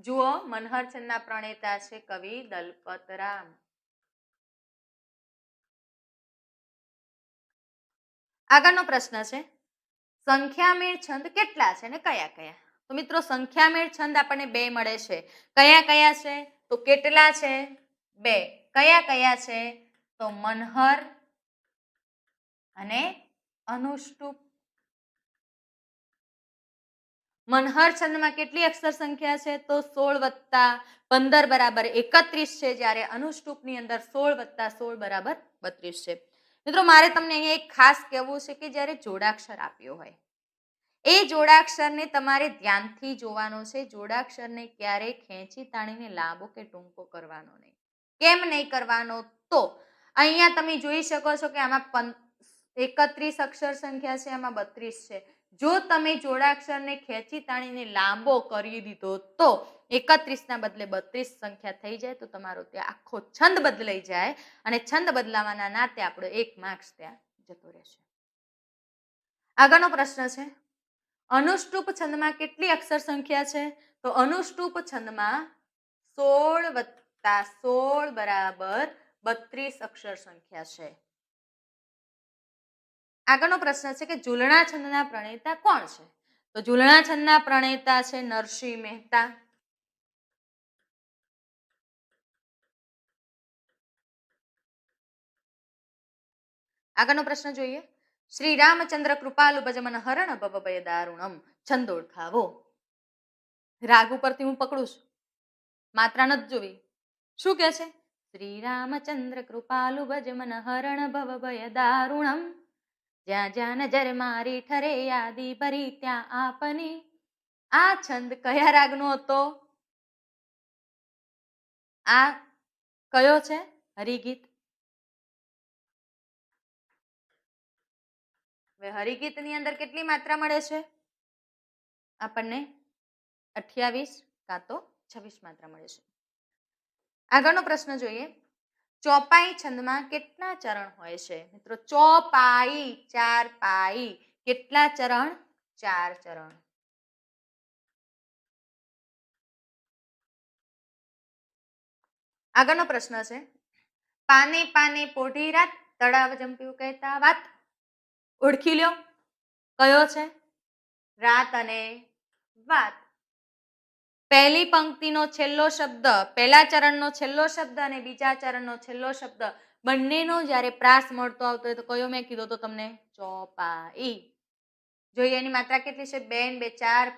S1: જુઓ, મનહર છંદના પ્રણેતા છે કવિ દલપતરામ. આગળનો પ્રશ્ન છે સંખ્યામેળ છંદ કેટલા છે ને કયા કયા? તો મિત્રો, સંખ્યામેળ છંદ આપણને બે મળે છે. કયા કયા છે? તો કેટલા છે? બે. કયા કયા છે? તો મનહર અને અનુષ્ટુપ. મનહર છંદમાં કેટલી અક્ષર સંખ્યા છે? તો 16 + 15 બરાબર 31 છે, જ્યારે અનુષ્ટુપની અંદર 16 + 16 બરાબર 32 છે. મિત્રો, મારે તમને અહીંયા એક ખાસ કહેવું છે કે જ્યારે જોડાક્ષર આપ્યો હોય એ જોડાક્ષરને તમારે ધ્યાનથી જોવાનો છે. જોડાક્ષરને ક્યારેય ખેંચી તાણીને લાંબો કે ટૂંકો કરવાનો નહીં. કેમ નહીં કરવાનો? તો અહીંયા તમે જોઈ શકો છો કે આમાં 31 અક્ષર સંખ્યા છે, આમાં 32 છે. જો તમે જોડાક્ષરને ખેંચી તાણીને લાંબો કરી દીધો તો 31 ના બદલે 32 સંખ્યા થઈ જાય, તો તમારો ત્યાં આખો છંદ બદલાઈ જાય અને છંદ બદલાવાના નાતે આપણો 1 માર્ક્સ ત્યાં જતો રહેશે. આગળનો પ્રશ્ન છે અનુષ્ટુપ છંદમાં કેટલી અક્ષર સંખ્યા છે? તો અનુષ્ટુપ છંદમાં 16 + 16 બરાબર 32 અક્ષર સંખ્યા છે. આગળનો પ્રશ્ન છે કે ઝૂલણા છંદના પ્રણેતા કોણ છે? તો ઝૂલણા છંદના પ્રણેતા છે નરસિંહ મહેતા. આગળનો પ્રશ્ન જોઈએ, શ્રી રામચંદ્ર કૃપાલુ ભજમન હરણ ભવભય દારુણમ છંદ ઓળખાવો. રાગ ઉપરથી હું પકડું છું, માત્રા નથી જોવી. શું કે છે? શ્રી રામચંદ્ર કૃપાલુ ભજમન હરણ ભવભય દારુણમ જ્યાં જ્યાં નજર મારી ઠરે યાદી ભરી ત્યાં આપની. આ છંદ કયા રાગનો હતો? આ કયો છે? હરિગીત. હવે હરિગીતની અંદર કેટલી માત્રા મળે છે? આપણને 28 કાં તો 26 માત્રા મળે છે. આગળનો પ્રશ્ન જોઈએ, ચોપાઈ છંદમાં કેટલા ચરણ હોય છે? મિત્રો, ચોપાઈ 4 પાઈ. કેટલા ચરણ? 4 ચરણ. આગળનો પ્રશ્ન છે પાને પાને પોઢી રાત તળાવ જંપ્યું કહેતા વાત. ઓળખી લ્યો, કયો છે? રાત અને વાત. પહેલી પંક્તિનો છેલ્લો શબ્દ, પહેલા ચરણનો છેલ્લો શબ્દ અને બીજા ચરણનો છેલ્લો શબ્દ બંનેનો જ્યારે પ્રાસ મળતો આવતો હોય તો કયો મેં કીધો તો તમને? ચોપાઈ. જોઈએ એની માત્રા કેટલી છે? 2 ને 2 4,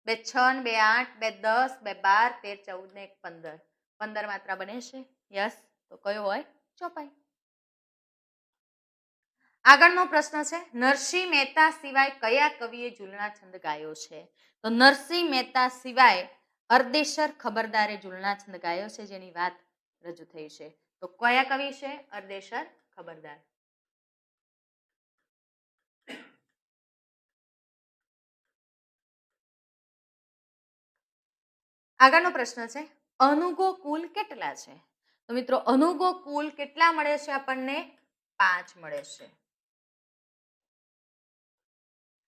S1: 2 6 ને 2 8, 2 10, 2 12, 13 14 ને 1 15. 15 માત્રા બને છે. યસ, તો કયો હોય? ચોપાઈ. આગળનો પ્રશ્ન છે નરસિંહ મહેતા સિવાય કયા કવિએ ઝૂલણા છંદ ગાયો છે? તો નરસિંહ મહેતા સિવાય અરદેશર ખબરદારે ઝૂલણા છંદ ગાયો છે, જેની વાત રજૂ થઈ છે. તો કયા કવિ છે? અરદેશર ખબરદાર. આગળનો પ્રશ્ન છે અનુગો કુલ કેટલા છે? તો મિત્રો અનુગો કુલ કેટલા મળે છે આપણને? 5 મળે છે.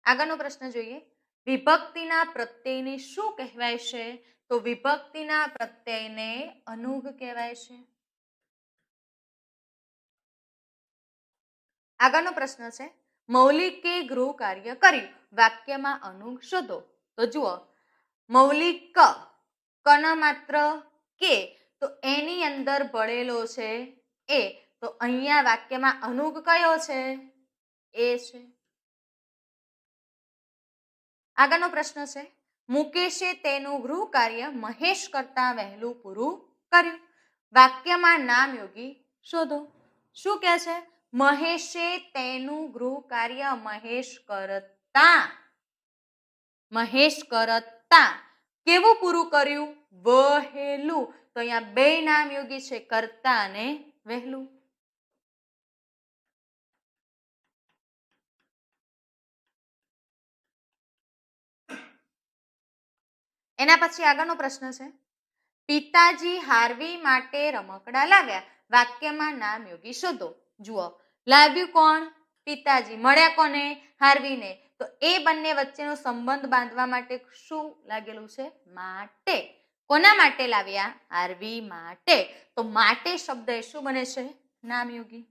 S1: આગળનો પ્રશ્ન જોઈએ વિભક્તિના પ્રત્યયને શું કહેવાય છે? તો વિભક્તિના પ્રત્યયને અનુગ કહેવાય છે. આગળનો પ્રશ્ન છે મૌલિકે ગૃહ કાર્ય કર્યું વાક્યમાં અનુગ શોધો. તો જુઓ મૌલિક કન માત્ર કે તો એની અંદર ભળેલો છે એ, તો અહીંયા વાક્યમાં અનુગ કયો છે? એ છે. આગળનો પ્રશ્ન છે મુકેશે તેનું ગૃહ કાર્ય મહેશ કરતા વહેલું પૂરું કર્યું વાક્યમાં નામયોગી શોધો. શું કહે છે? મહેશે તેનું ગૃહ કાર્ય મહેશ કરતા કેવું પૂરું કર્યું? વહેલું. તો અહીંયા બે નામયોગી છે કરતા અને વહેલું. એના પછી આગળનો પ્રશ્ન છે પિતાજી હાર્વી માટે રમકડા લાવ્યા વાક્યમાં નામયોગી શોધો. જુઓ લાવ્યું કોણ? પિતાજી. મળ્યા કોને? હાર્વીને. તો એ બંને વચ્ચેનો સંબંધ બાંધવા માટે શું લાગેલું છે? માટે. કોના માટે લાવ્યા? હાર્વી માટે. તો માટે શબ્દ એ શું બને છે? નામયોગી.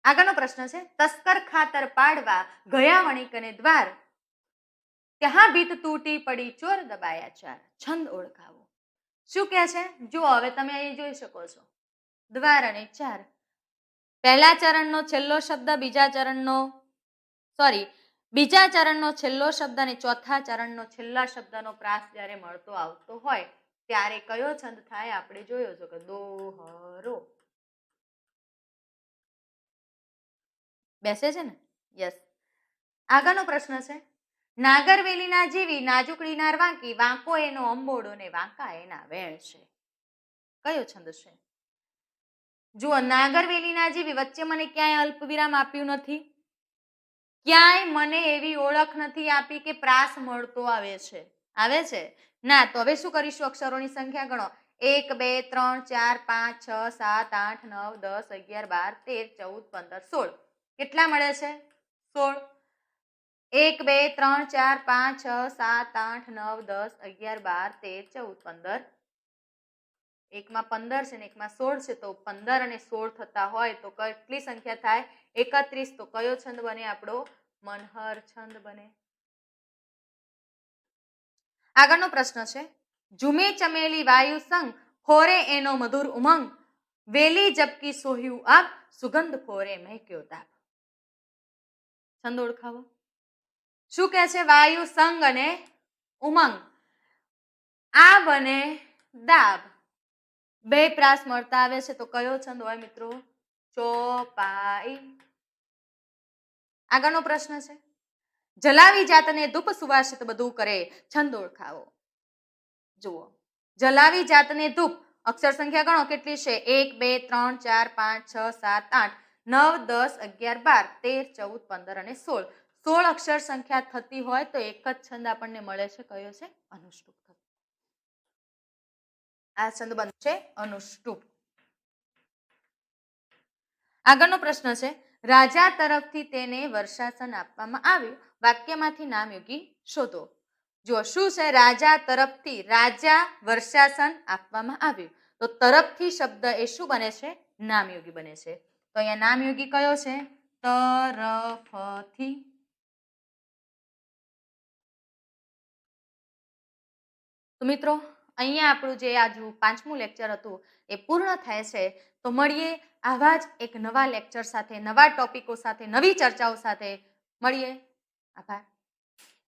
S1: આગળનો પ્રશ્ન છે તસ્કર ખાતર પાડવા ગયા વણિકને દ્વાર ત્યાં ભીત તૂટી પડી ચોર દબાયા ચાર. છંદ ઓળખાવો. શું કહે છે? જુઓ હવે તમે અહીં જોઈ શકો છો દ્વાર અને ચાર. પહેલા ચરણનો છેલ્લો શબ્દ બીજા ચરણનો છેલ્લો શબ્દ અને ચોથા ચરણનો છેલ્લા શબ્દનો પ્રાસ જ્યારે મળતો આવતો હોય ત્યારે કયો છંદ થાય? આપણે જોયો છો કે દોહરો. બેસે છે ને? યસ. આગળનો પ્રશ્ન છે નાગરવેલીના જેવી નાજુકડીનાર વાંકી વાંકો એનો અંબોડો ને વાંકા એના વેણ છે. કયો છંદ છે? જુઓ નાગરવેલીના જેવી વચ્ચે મને ક્યાંય અલ્પવિરામ આપ્યું નથી, ક્યાંય મને એવી ઓળખ નથી આપી કે પ્રાસ મળતો આવે છે ના. તો હવે શું કરીશું? અક્ષરોની સંખ્યા ગણો 1 2 3 4 5 6 7 8 9 10 11 12 13 14 15 16. કેટલા મળે છે? 16. 1 2 3 4 5 6 7 8 9 10 11 12 13 14 15. એકમાં 15 છે ને એકમાં 16 છે, તો 15 અને 16 થતા હોય તો કેટલી સંખ્યા થાય? 31. તો કયો છંદ બને આપણો? મનહર છંદ બને. આગળનો પ્રશ્ન છે ઝુમે ચમેલી વાયુ સંગ ખોરે એનો મધુર ઉમંગ વેલી જબકી સોહ્યું આપ સુગંધ ખોરે મહેક્યો તાપ. છંદ ઓળખાવો. શું કહે છે? વાયુ સંગ અને ઉમંગ આ બને દાબ. બે પ્રાસ મળતા આવે છે તો કયો છંદ હોય મિત્રો? ચોપાઈ. આગળનો પ્રશ્ન છે જલાવી જાતને ધૂપ સુવાસિત બધું કરે. છંદ ઓળખાવો. જુઓ જલાવી જાતને ધૂપ અક્ષર સંખ્યા ગણો કેટલી છે? 1 2 3 4 5 6 7 8 9 10 11 12 13 14 15 અને 16. 16 અક્ષર સંખ્યા થતી હોય તો એક જ છંદ આપણને મળે છે. કયો છે? અનુષ્ટુપ. આ છંદ બનશે અનુષ્ટુપ. આગળનો પ્રશ્ન છે રાજા તરફથી તેને વર્ષાસન આપવામાં આવ્યું વાક્યમાંથી નામયોગી શોધો. જો શું છે? રાજા તરફથી રાજા વર્ષાસન આપવામાં આવ્યું. તો તરફથી શબ્દ એ શું બને છે? નામયોગી બને છે. તો અહીંયા નામયોગી કયો છે? તરફથી. તો મિત્રો અહીંયા આપણું જે આજનું 5મું લેક્ચર હતું એ પૂર્ણ થાય છે. તો મળીએ આવા જ એક નવા લેક્ચર સાથે, નવા ટોપિકો સાથે, નવી ચર્ચાઓ સાથે મળીએ. આભાર.